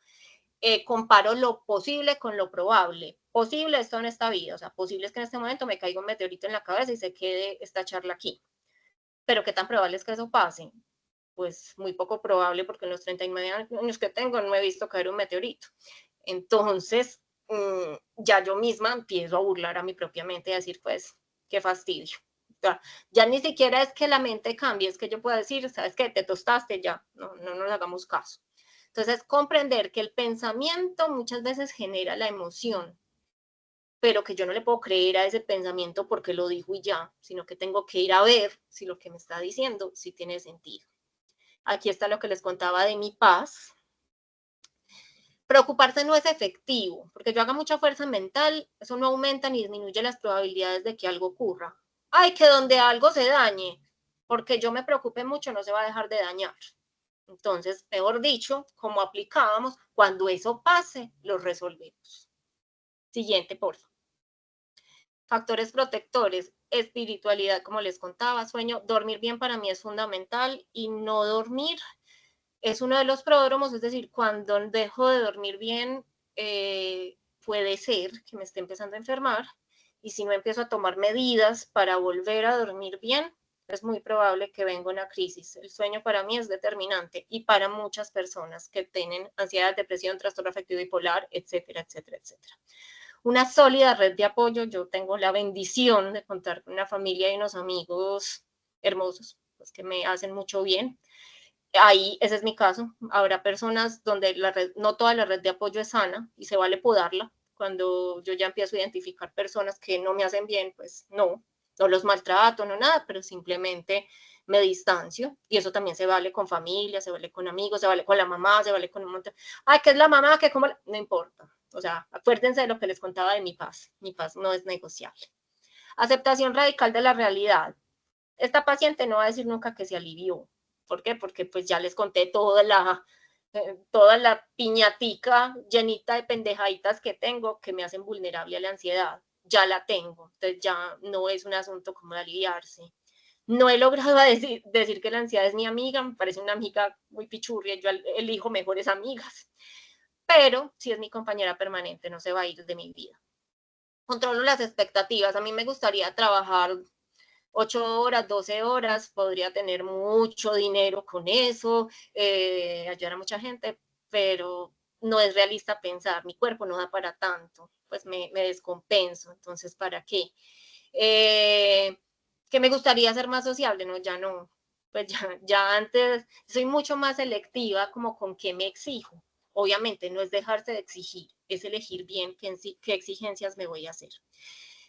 Comparo lo posible con lo probable. Posible esto en esta vida, o sea, posible es que en este momento me caiga un meteorito en la cabeza y se quede esta charla aquí. Pero ¿qué tan probable es que eso pase? Pues muy poco probable porque en los 39 años que tengo no he visto caer un meteorito. Entonces, ya yo misma empiezo a burlar a mi propia mente y a decir, pues, qué fastidio. Ya ni siquiera es que la mente cambie, es que yo pueda decir, ¿sabes qué? Te tostaste ya, no nos hagamos caso. Entonces, comprender que el pensamiento muchas veces genera la emoción, pero que yo no le puedo creer a ese pensamiento porque lo dijo y ya, sino que tengo que ir a ver si lo que me está diciendo sí tiene sentido. Aquí está lo que les contaba de mi paz. Preocuparse no es efectivo, porque yo haga mucha fuerza mental, eso no aumenta ni disminuye las probabilidades de que algo ocurra. Ay, que donde algo se dañe, porque yo me preocupe mucho no se va a dejar de dañar. Entonces, mejor dicho, como aplicábamos, cuando eso pase, lo resolvemos. Siguiente, por favor. Factores protectores, espiritualidad, como les contaba, sueño, dormir bien para mí es fundamental y no dormir es uno de los pródromos, es decir, cuando dejo de dormir bien, puede ser que me esté empezando a enfermar y si no empiezo a tomar medidas para volver a dormir bien, es muy probable que venga una crisis. El sueño para mí es determinante y para muchas personas que tienen ansiedad, depresión, trastorno afectivo bipolar, etcétera, etcétera, etcétera. Una sólida red de apoyo. Yo tengo la bendición de contar con una familia y unos amigos hermosos, pues, que me hacen mucho bien. Ahí, ese es mi caso. Habrá personas donde la red, no toda la red de apoyo es sana y se vale podarla. Cuando yo ya empiezo a identificar personas que no me hacen bien, pues no los maltrato, no nada, pero simplemente me distancio. Y eso también se vale con familia, se vale con amigos, se vale con la mamá, se vale con un montón. Ay, ¿qué es la mamá? ¿Qué cómo? No importa. O sea, acuérdense de lo que les contaba de mi paz. Mi paz no es negociable. Aceptación radical de la realidad. Esta paciente no va a decir nunca que se alivió. ¿Por qué? Porque pues ya les conté toda la piñatica llenita de pendejaditas que tengo que me hacen vulnerable a la ansiedad. Ya la tengo, entonces ya no es un asunto como de aliviarse. No he logrado decir que la ansiedad es mi amiga, me parece una amiga muy pichurria, yo elijo mejores amigas, pero sí es mi compañera permanente, no se va a ir de mi vida. Controlo las expectativas, a mí me gustaría trabajar 8 horas, 12 horas, podría tener mucho dinero con eso, ayudar a mucha gente, pero no es realista pensar, mi cuerpo no da para tanto, pues me descompenso, entonces ¿para qué? Que me gustaría ser más sociable, no, ya no, pues ya antes soy mucho más selectiva como con qué me exijo. Obviamente no es dejarse de exigir, es elegir bien qué exigencias me voy a hacer.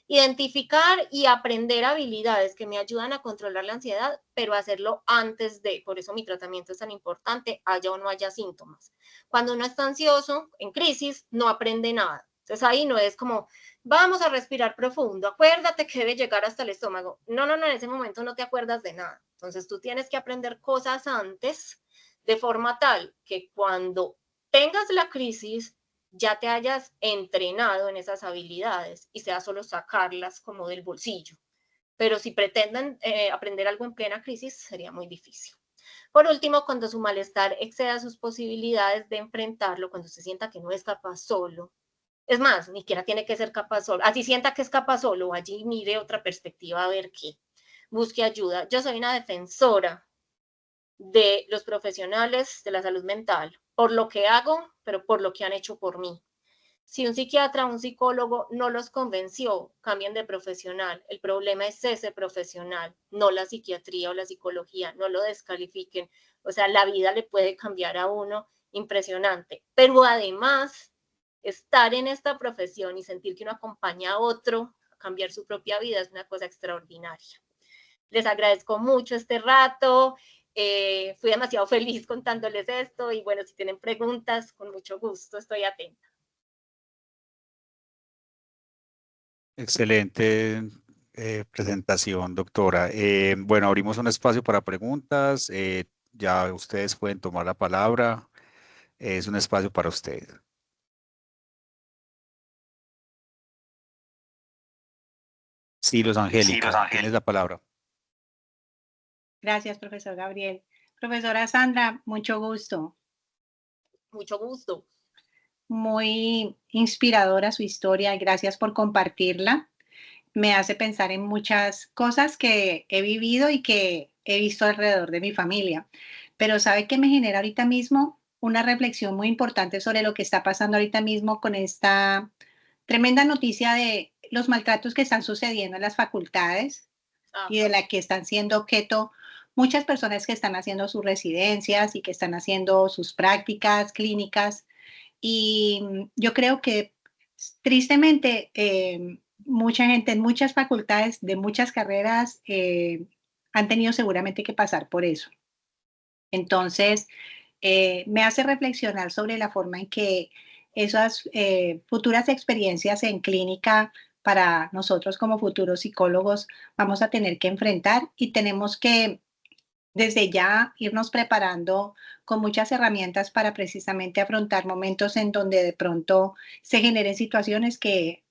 Identificar y aprender habilidades que me ayudan a controlar la ansiedad, pero hacerlo antes de, por eso mi tratamiento es tan importante, haya o no haya síntomas. Cuando uno está ansioso, en crisis, no aprende nada. Entonces ahí no es como, vamos a respirar profundo, acuérdate que debe llegar hasta el estómago. No, en ese momento no te acuerdas de nada. Entonces tú tienes que aprender cosas antes de forma tal que cuando tengas la crisis, ya te hayas entrenado en esas habilidades y sea solo sacarlas como del bolsillo. Pero si pretenden aprender algo en plena crisis, sería muy difícil. Por último, cuando su malestar exceda sus posibilidades de enfrentarlo, cuando se sienta que no es capaz solo, es más, ni siquiera tiene que ser capaz solo, así sienta que es capaz solo, allí mire otra perspectiva a ver qué, busque ayuda. Yo soy una defensora de los profesionales de la salud mental, por lo que hago, pero por lo que han hecho por mí. Si un psiquiatra o un psicólogo no los convenció, cambien de profesional. El problema es ese profesional, no la psiquiatría o la psicología, no lo descalifiquen. O sea, la vida le puede cambiar a uno impresionante. Pero además, estar en esta profesión y sentir que uno acompaña a otro a cambiar su propia vida es una cosa extraordinaria. Les agradezco mucho este rato. Fui demasiado feliz contándoles esto y bueno, si tienen preguntas, con mucho gusto estoy atenta. Excelente presentación, doctora. Bueno, abrimos un espacio para preguntas. Ya ustedes pueden tomar la palabra. Es un espacio para ustedes. Sí, Los Angélica, tienes la palabra. Gracias, profesor Gabriel. Profesora Sandra, mucho gusto. Mucho gusto. Muy inspiradora su historia y gracias por compartirla. Me hace pensar en muchas cosas que he vivido y que he visto alrededor de mi familia. Pero ¿sabe qué me genera ahorita mismo? Una reflexión muy importante sobre lo que está pasando ahorita mismo con esta tremenda noticia de los maltratos que están sucediendo en las facultades y de la que están siendo objeto muchas personas que están haciendo sus residencias y que están haciendo sus prácticas clínicas. Y yo creo que tristemente mucha gente en muchas facultades de muchas carreras han tenido seguramente que pasar por eso. Entonces, me hace reflexionar sobre la forma en que esas futuras experiencias en clínica para nosotros como futuros psicólogos vamos a tener que enfrentar y tenemos que desde ya irnos preparando con muchas herramientas para precisamente afrontar momentos en donde de pronto se generen situaciones que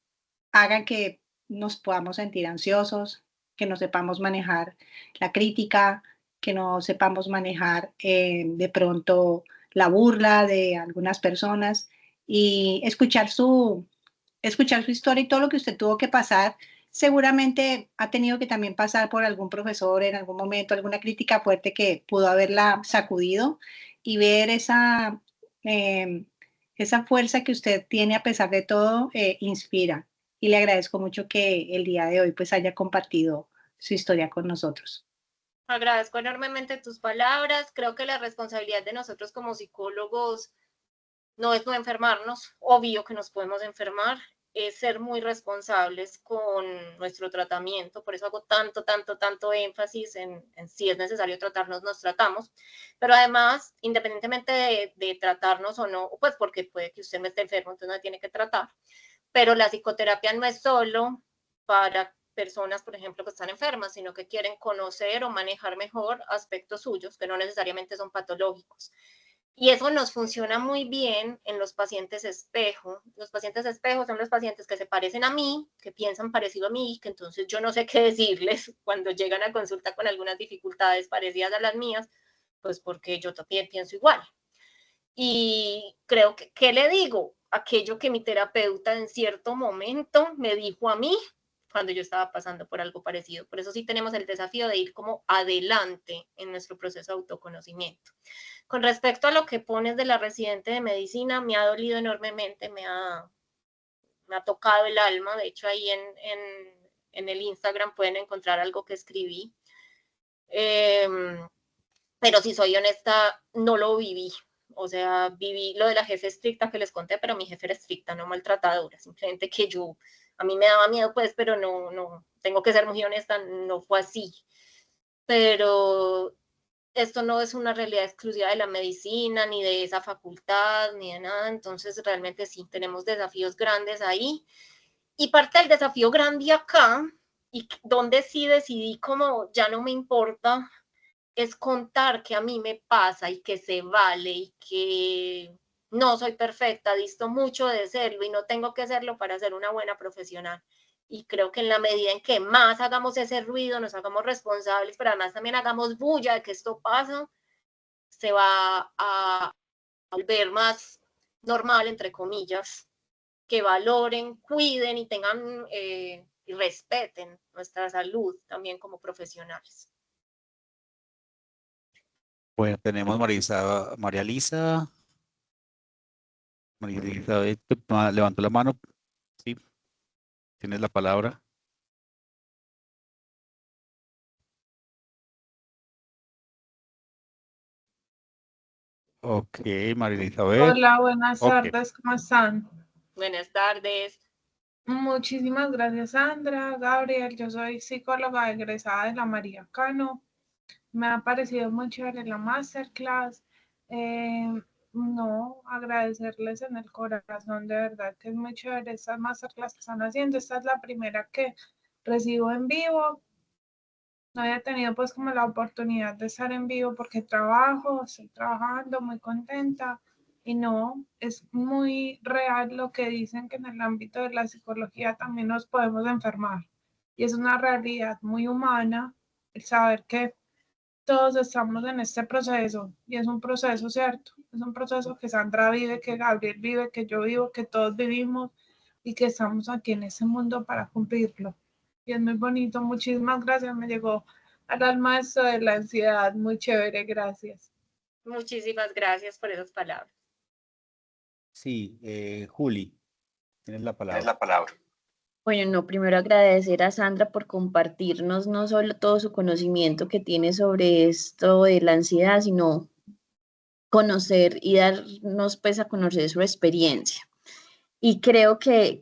hagan que nos podamos sentir ansiosos, que no sepamos manejar la crítica, que no sepamos manejar de pronto la burla de algunas personas y escuchar su historia y todo lo que usted tuvo que pasar. Seguramente ha tenido que también pasar por algún profesor en algún momento, alguna crítica fuerte que pudo haberla sacudido y ver esa fuerza que usted tiene a pesar de todo, inspira. Y le agradezco mucho que el día de hoy pues haya compartido su historia con nosotros. Agradezco enormemente tus palabras. Creo que la responsabilidad de nosotros como psicólogos no es no enfermarnos, obvio que nos podemos enfermar, es ser muy responsables con nuestro tratamiento, por eso hago tanto énfasis en si es necesario tratarnos, nos tratamos, pero además, independientemente de tratarnos o no, pues porque puede que usted no esté enfermo, entonces no tiene que tratar, pero la psicoterapia no es solo para personas, por ejemplo, que están enfermas, sino que quieren conocer o manejar mejor aspectos suyos, que no necesariamente son patológicos. Y eso nos funciona muy bien en los pacientes espejo. Los pacientes espejo son los pacientes que se parecen a mí, que piensan parecido a mí, que entonces yo no sé qué decirles cuando llegan a consulta con algunas dificultades parecidas a las mías, pues porque yo también pienso igual. Y creo ¿qué le digo? Aquello que mi terapeuta en cierto momento me dijo a mí, cuando yo estaba pasando por algo parecido. Por eso sí tenemos el desafío de ir como adelante en nuestro proceso de autoconocimiento. Con respecto a lo que pones de la residente de medicina, me ha dolido enormemente, me ha tocado el alma. De hecho, ahí en el Instagram pueden encontrar algo que escribí. Pero si soy honesta, no lo viví. O sea, viví lo de la jefe estricta que les conté, pero mi jefe era estricta, no maltratadora. Simplemente que a mí me daba miedo, pues, pero no, tengo que ser muy honesta, no fue así. Pero esto no es una realidad exclusiva de la medicina, ni de esa facultad, ni de nada. Entonces, realmente sí, tenemos desafíos grandes ahí. Y parte del desafío grande acá, y donde sí decidí como ya no me importa, es contar que a mí me pasa y que se vale y que no soy perfecta, disto mucho de serlo y no tengo que serlo para ser una buena profesional. Y creo que en la medida en que más hagamos ese ruido, nos hagamos responsables, pero además también hagamos bulla de que esto pasa, se va a volver más normal, entre comillas, que valoren, cuiden y tengan y respeten nuestra salud también como profesionales. Bueno, tenemos María Elizabeth, levantó la mano, sí, tienes la palabra. Ok, María Elizabeth. Hola, buenas Ok. tardes, ¿cómo están? Buenas tardes. Muchísimas gracias, Sandra. Gabriel, yo soy psicóloga egresada de la María Cano. Me ha parecido muy chévere la masterclass. No, agradecerles en el corazón, de verdad que es muy chévere esta masterclass que están haciendo. Esta es la primera que recibo en vivo. No había tenido pues como la oportunidad de estar en vivo porque estoy trabajando, muy contenta. Y no, es muy real lo que dicen, que en el ámbito de la psicología también nos podemos enfermar. Y es una realidad muy humana el saber que todos estamos en este proceso. Y es un proceso, ¿cierto? Es un proceso que Sandra vive, que Gabriel vive, que yo vivo, que todos vivimos y que estamos aquí en este mundo para cumplirlo. Y es muy bonito. Muchísimas gracias. Me llegó al alma esto de la ansiedad. Muy chévere. Gracias. Muchísimas gracias por esas palabras. Sí, Juli, tienes la Tienes palabra. la palabra. Bueno, no, primero agradecer a Sandra por compartirnos no solo todo su conocimiento que tiene sobre esto de la ansiedad, sino conocer y darnos pues a conocer su experiencia. Y creo que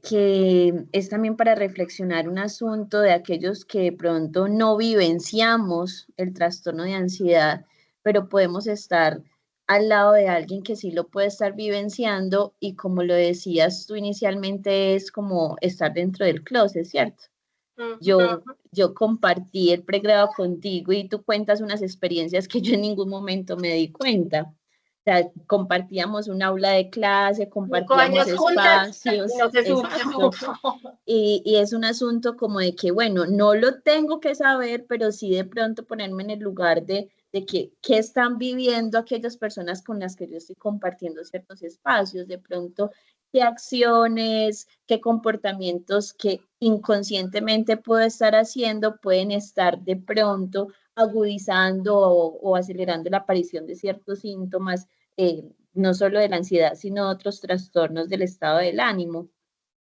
es también para reflexionar un asunto de aquellos que de pronto no vivenciamos el trastorno de ansiedad, pero podemos estar al lado de alguien que sí lo puede estar vivenciando y como lo decías tú inicialmente es como estar dentro del closet, ¿cierto? Yo compartí el pregrado contigo y tú cuentas unas experiencias que yo en ningún momento me di cuenta. O sea, compartíamos un aula de clase, 5 compartíamos años juntas espacios, y no se supo. exacto. Y es un asunto como de que, bueno, no lo tengo que saber, pero sí de pronto ponerme en el lugar de que qué están viviendo aquellas personas con las que yo estoy compartiendo ciertos espacios, de pronto qué acciones, qué comportamientos que inconscientemente puedo estar haciendo pueden estar de pronto agudizando o acelerando la aparición de ciertos síntomas, no solo de la ansiedad, sino otros trastornos del estado del ánimo.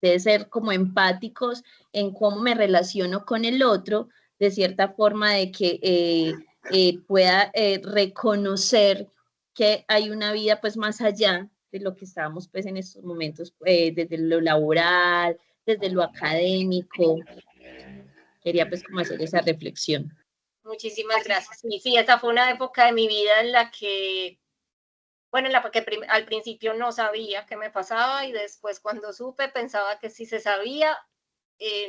Debe ser como empáticos en cómo me relaciono con el otro, de cierta forma de que pueda reconocer que hay una vida pues más allá de lo que estábamos pues en estos momentos, desde lo laboral, desde lo académico. Quería pues como hacer esa reflexión. Muchísimas gracias. Y sí, esa fue una época de mi vida en la que, bueno, en la que al principio no sabía qué me pasaba y después cuando supe pensaba que si se sabía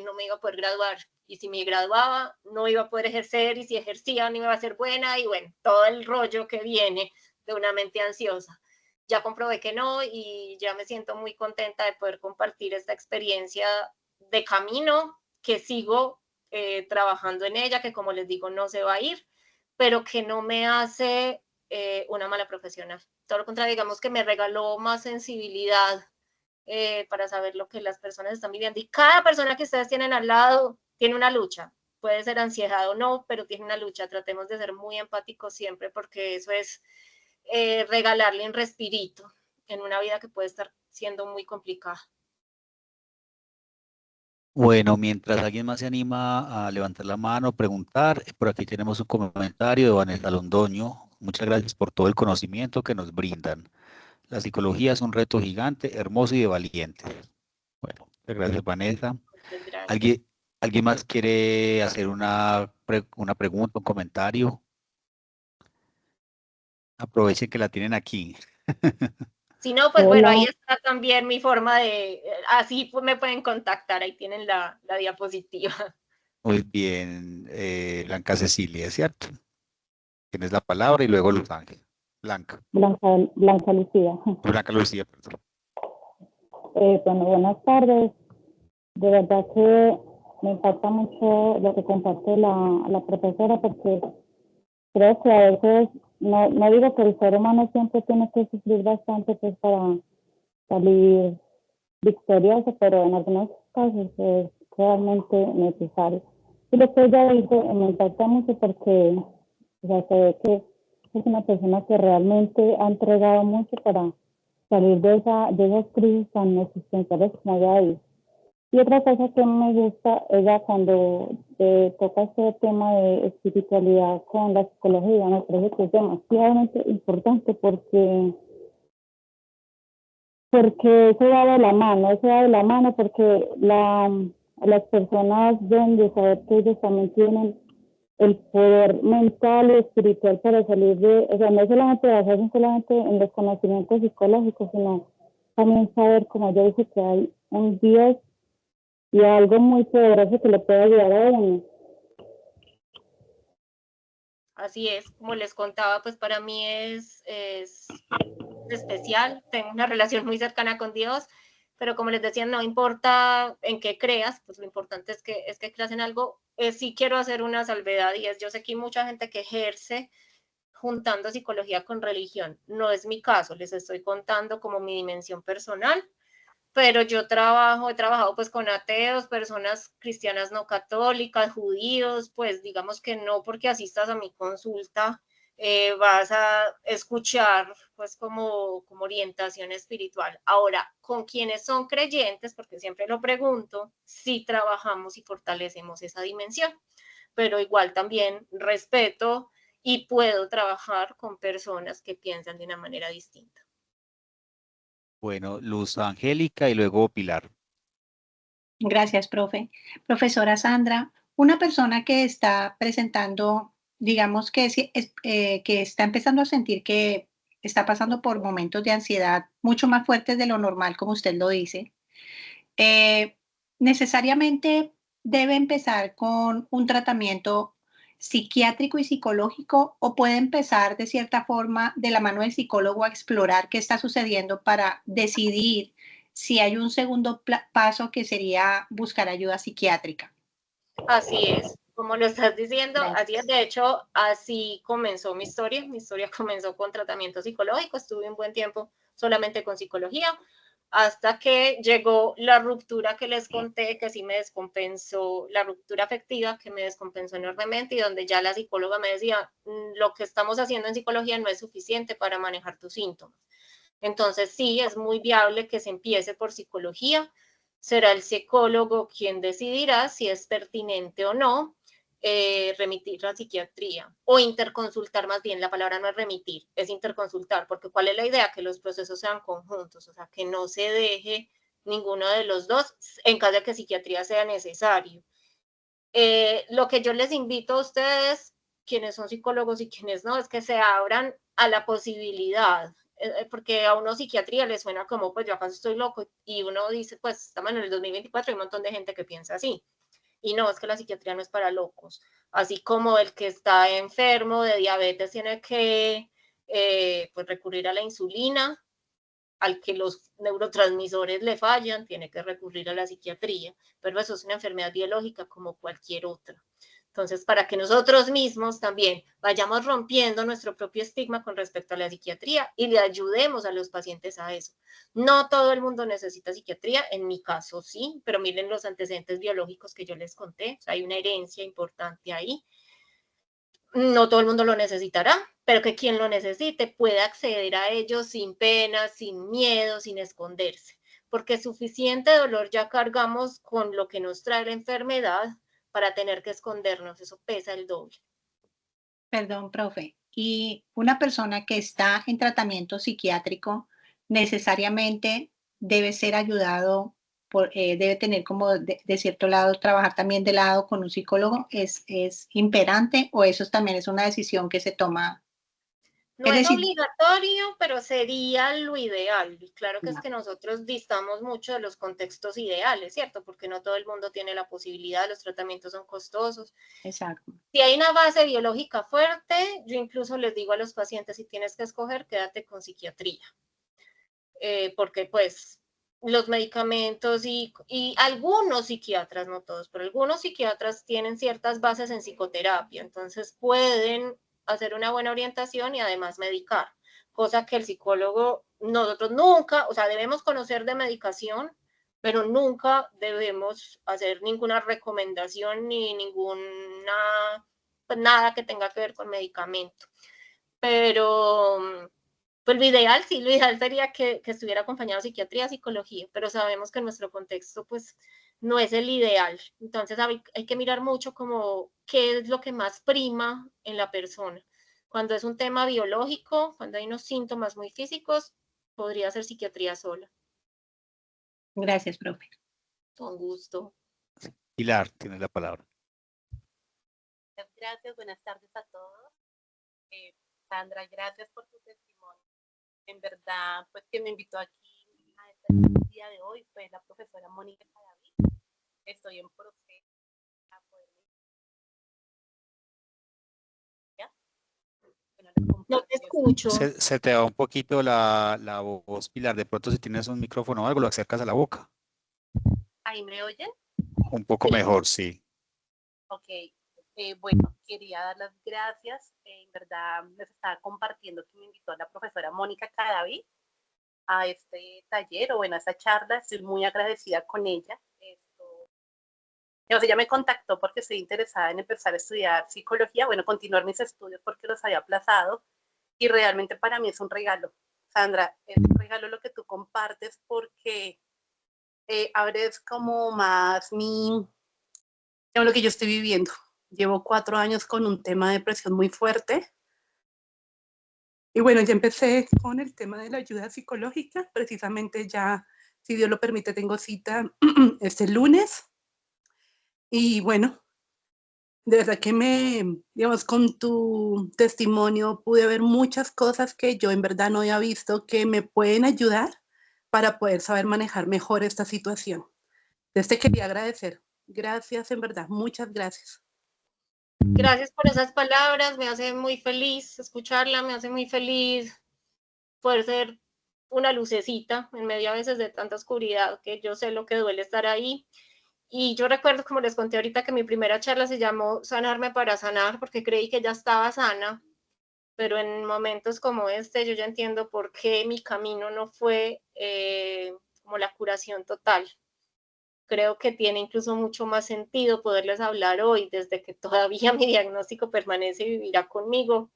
no me iba a poder graduar y si me graduaba no iba a poder ejercer y si ejercía no iba a ser buena y bueno, todo el rollo que viene de una mente ansiosa. Ya comprobé que no y ya me siento muy contenta de poder compartir esta experiencia de camino que sigo trabajando en ella, que como les digo no se va a ir, pero que no me hace una mala profesional. Todo lo contrario, digamos que me regaló más sensibilidad para saber lo que las personas están viviendo. Y cada persona que ustedes tienen al lado tiene una lucha. Puede ser ansiedad o no, pero tiene una lucha. Tratemos de ser muy empáticos siempre, porque eso es regalarle un respirito en una vida que puede estar siendo muy complicada. Bueno, mientras alguien más se anima a levantar la mano, preguntar, por aquí tenemos un comentario de Vanessa Londoño. Muchas gracias por todo el conocimiento que nos brindan. La psicología es un reto gigante, hermoso y de valientes. Bueno, muchas gracias, Vanessa. Muchas gracias. ¿Alguien más quiere hacer una pregunta, un comentario? Aprovechen que la tienen aquí. Si no, pues bueno, ahí está también mi forma de, así pues me pueden contactar, ahí tienen la diapositiva. Muy bien, Blanca Cecilia, ¿cierto? Tienes la palabra y luego Luz Ángel. Blanca. Blanca Lucía. Blanca Lucía, perdón. Bueno, buenas tardes. De verdad que me impacta mucho lo que comparte la profesora, porque creo que a veces, no digo que el ser humano siempre tiene que sufrir bastante pues para salir victorioso, pero en algunos casos es realmente necesario. Y lo que ella dice me impacta mucho porque, o sea, se ve que es una persona que realmente ha entregado mucho para salir de esas crisis tan existenciales como ella dice. Y otra cosa que me gusta, ella cuando toca este tema de espiritualidad con la psicología, me parece que es demasiado importante porque eso va de la mano porque las personas deben de saber que ellos también tienen el poder mental y espiritual para salir o sea, no solamente basarse solamente en los conocimientos psicológicos, sino también saber, como yo dije, que hay un Dios y algo muy poderoso que le puede ayudar a uno. Así es, como les contaba, pues para mí es especial, tengo una relación muy cercana con Dios, pero como les decía, no importa en qué creas, pues lo importante es que creas en algo. Sí quiero hacer una salvedad y es, yo sé que hay mucha gente que ejerce juntando psicología con religión. No es mi caso, les estoy contando como mi dimensión personal, pero yo he trabajado pues con ateos, personas cristianas no católicas, judíos, pues digamos que no porque asistas a mi consulta vas a escuchar pues como orientación espiritual. Ahora, con quienes son creyentes, porque siempre lo pregunto, sí trabajamos y fortalecemos esa dimensión, pero igual también respeto y puedo trabajar con personas que piensan de una manera distinta. Bueno, Luz Angélica y luego Pilar. Gracias, profe. Profesora Sandra, una persona que está presentando, digamos que está empezando a sentir que está pasando por momentos de ansiedad mucho más fuertes de lo normal, como usted lo dice, necesariamente debe empezar con un tratamiento psiquiátrico y psicológico o puede empezar de cierta forma de la mano del psicólogo a explorar qué está sucediendo para decidir si hay un segundo paso que sería buscar ayuda psiquiátrica. Así es, como lo estás diciendo, Gracias. así es. De hecho, así comenzó mi historia. Mi historia comenzó con tratamiento psicológico, estuve un buen tiempo solamente con psicología, hasta que llegó la ruptura que les conté, que sí me descompensó, la ruptura afectiva que me descompensó enormemente y donde ya la psicóloga me decía, lo que estamos haciendo en psicología no es suficiente para manejar tus síntomas. Entonces sí, es muy viable que se empiece por psicología. Será el psicólogo quien decidirá si es pertinente o no remitir a psiquiatría o interconsultar, más bien la palabra no es remitir, es interconsultar, porque ¿cuál es la idea? Que los procesos sean conjuntos, o sea, que no se deje ninguno de los dos en caso de que psiquiatría sea necesario. Lo que yo les invito a ustedes, quienes son psicólogos y quienes no, es que se abran a la posibilidad, porque a uno psiquiatría le suena como, pues yo acaso estoy loco, y uno dice, pues estamos en el 2024 y hay un montón de gente que piensa así. Y no, es que la psiquiatría no es para locos. Así como el que está enfermo de diabetes tiene que pues recurrir a la insulina, al que los neurotransmisores le fallan, tiene que recurrir a la psiquiatría, pero eso es una enfermedad biológica como cualquier otra. Entonces, para que nosotros mismos también vayamos rompiendo nuestro propio estigma con respecto a la psiquiatría y le ayudemos a los pacientes a eso. No todo el mundo necesita psiquiatría, en mi caso sí, pero miren los antecedentes biológicos que yo les conté, o sea, hay una herencia importante ahí. No todo el mundo lo necesitará, pero que quien lo necesite pueda acceder a ellos sin pena, sin miedo, sin esconderse, porque suficiente dolor ya cargamos con lo que nos trae la enfermedad para tener que escondernos, eso pesa el doble. Perdón, profe. ¿Y una persona que está en tratamiento psiquiátrico necesariamente debe ser ayudado, debe tener como de cierto lado, trabajar también de lado con un psicólogo? ¿Es imperante o eso también es una decisión que se toma? No es obligatorio, pero sería lo ideal. Claro que es que nosotros distamos mucho de los contextos ideales, ¿cierto? Porque no todo el mundo tiene la posibilidad, los tratamientos son costosos. Exacto. Si hay una base biológica fuerte, yo incluso les digo a los pacientes, si tienes que escoger, quédate con psiquiatría. Porque pues los medicamentos y algunos psiquiatras, no todos, pero algunos psiquiatras tienen ciertas bases en psicoterapia, entonces pueden hacer una buena orientación y además medicar, cosa que el psicólogo, nosotros nunca, o sea, debemos conocer de medicación, pero nunca debemos hacer ninguna recomendación ni ninguna, pues nada que tenga que ver con medicamento. Pero pues lo ideal, sí, lo ideal sería que estuviera acompañado de psiquiatría, psicología, pero sabemos que en nuestro contexto, pues, no es el ideal. Entonces hay que mirar mucho como qué es lo que más prima en la persona. Cuando es un tema biológico, cuando hay unos síntomas muy físicos, podría ser psiquiatría sola. Gracias, profe. Con gusto. Pilar, tienes la palabra. Gracias, buenas tardes a todos. Sandra, gracias por tu testimonio. En verdad, pues quien me invitó aquí a este día de hoy fue la profesora Mónica Cadavid. Estoy en proceso para poder... No te escucho. Se te va un poquito la voz, Pilar. De pronto si tienes un micrófono o algo, lo acercas a la boca. ¿Ahí me oyen? Un poco mejor, sí. Ok. Bueno, quería dar las gracias. En verdad, les estaba compartiendo que me invitó la profesora Mónica Cadavid a este taller o bueno, a esta charla. Estoy muy agradecida con ella. Ella me contactó porque estoy interesada en empezar a estudiar psicología, bueno, continuar mis estudios porque los había aplazado y realmente para mí es un regalo. Sandra, es un regalo lo que tú compartes porque abres como más lo que yo estoy viviendo. Llevo 4 años con un tema de depresión muy fuerte. Y bueno, ya empecé con el tema de la ayuda psicológica. Precisamente ya, si Dios lo permite, tengo cita este lunes. Y bueno, de verdad que digamos, con tu testimonio pude ver muchas cosas que yo en verdad no había visto que me pueden ayudar para poder saber manejar mejor esta situación. Entonces te quería agradecer. Gracias, en verdad, muchas gracias. Gracias por esas palabras, me hace muy feliz escucharla, me hace muy feliz poder ser una lucecita en medio a veces de tanta oscuridad, que yo sé lo que duele estar ahí. Y yo recuerdo, como les conté ahorita, que mi primera charla se llamó Sanarme para sanar, porque creí que ya estaba sana, pero en momentos como este yo ya entiendo por qué mi camino no fue como la curación total. Creo que tiene incluso mucho más sentido poderles hablar hoy, desde que todavía mi diagnóstico permanece y vivirá conmigo,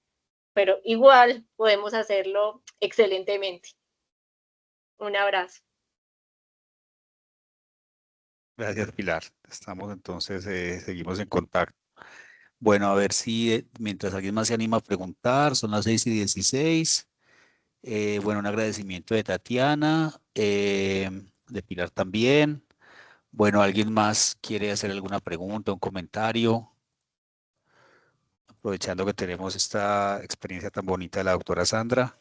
pero igual podemos hacerlo excelentemente. Un abrazo. Gracias, Pilar. Estamos entonces, seguimos en contacto. Bueno, a ver si mientras alguien más se anima a preguntar, son las 6:16. Bueno, un agradecimiento de Tatiana, de Pilar también. Bueno, ¿alguien más quiere hacer alguna pregunta, un comentario? Aprovechando que tenemos esta experiencia tan bonita de la doctora Sandra.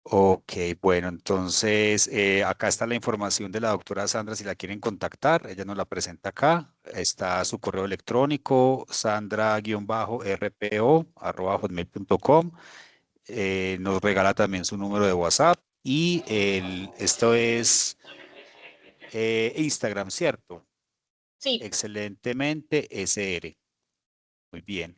Ok, bueno, entonces acá está la información de la doctora Sandra si la quieren contactar, ella nos la presenta acá, está su correo electrónico sandra-rpo@hotmail.com, nos regala también su número de WhatsApp y esto es Instagram, ¿cierto? Sí. Excelentemente, SR. Muy bien.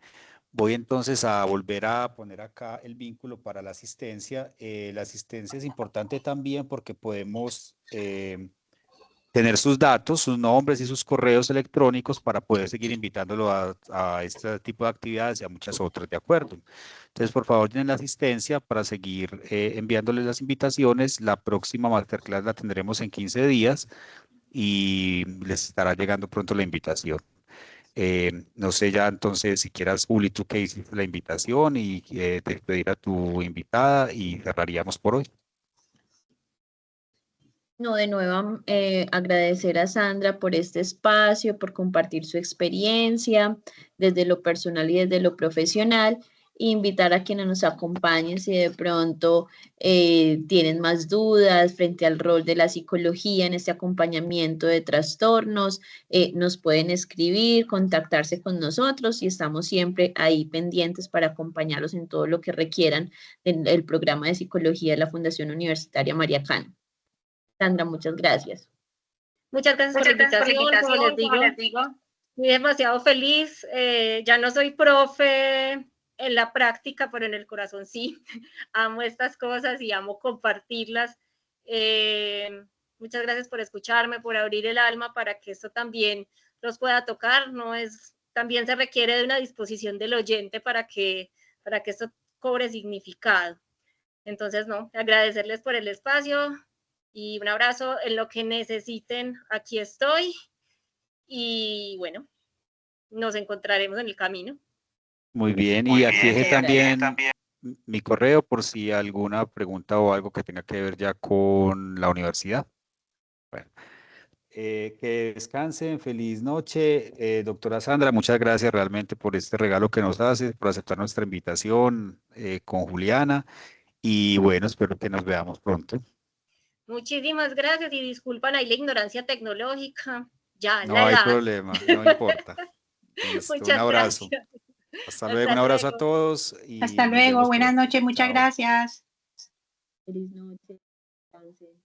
Voy entonces a volver a poner acá el vínculo para la asistencia. La asistencia es importante también porque podemos tener sus datos, sus nombres y sus correos electrónicos para poder seguir invitándolo a este tipo de actividades y a muchas otras, ¿de acuerdo? Entonces, por favor, tienen la asistencia para seguir enviándoles las invitaciones. La próxima masterclass la tendremos en 15 días y les estará llegando pronto la invitación. No sé ya entonces si quieras, Uli, tú que hiciste la invitación y despedir a tu invitada y cerraríamos por hoy. No, de nuevo agradecer a Sandra por este espacio, por compartir su experiencia desde lo personal y desde lo profesional. E invitar a quienes nos acompañen si de pronto tienen más dudas frente al rol de la psicología en este acompañamiento de trastornos, nos pueden escribir, contactarse con nosotros y estamos siempre ahí pendientes para acompañarlos en todo lo que requieran del programa de psicología de la Fundación Universitaria María Cano. Sandra, muchas gracias. Muchas gracias por la invitación. Como les digo, estoy demasiado feliz. Ya no soy profe en la práctica, pero en el corazón sí. Amo estas cosas y amo compartirlas. Muchas gracias por escucharme, por abrir el alma para que esto también los pueda tocar. También se requiere de una disposición del oyente para que esto cobre significado. Entonces, agradecerles por el espacio. Y un abrazo, en lo que necesiten, aquí estoy. Y bueno, nos encontraremos en el camino. Muy bien, y aquí dejé también mi correo por si alguna pregunta o algo que tenga que ver ya con la universidad. Bueno, que descansen, feliz noche. Doctora Sandra, muchas gracias realmente por este regalo que nos hace, por aceptar nuestra invitación con Juliana. Y bueno, espero que nos veamos pronto. Muchísimas gracias y disculpan ahí la ignorancia tecnológica. Ya, no la hay edad. problema, no importa. Listo, Muchas un abrazo. gracias. Hasta luego, un abrazo a todos. Y Hasta luego, buenas noches, muchas gracias. Feliz noche. Descansen.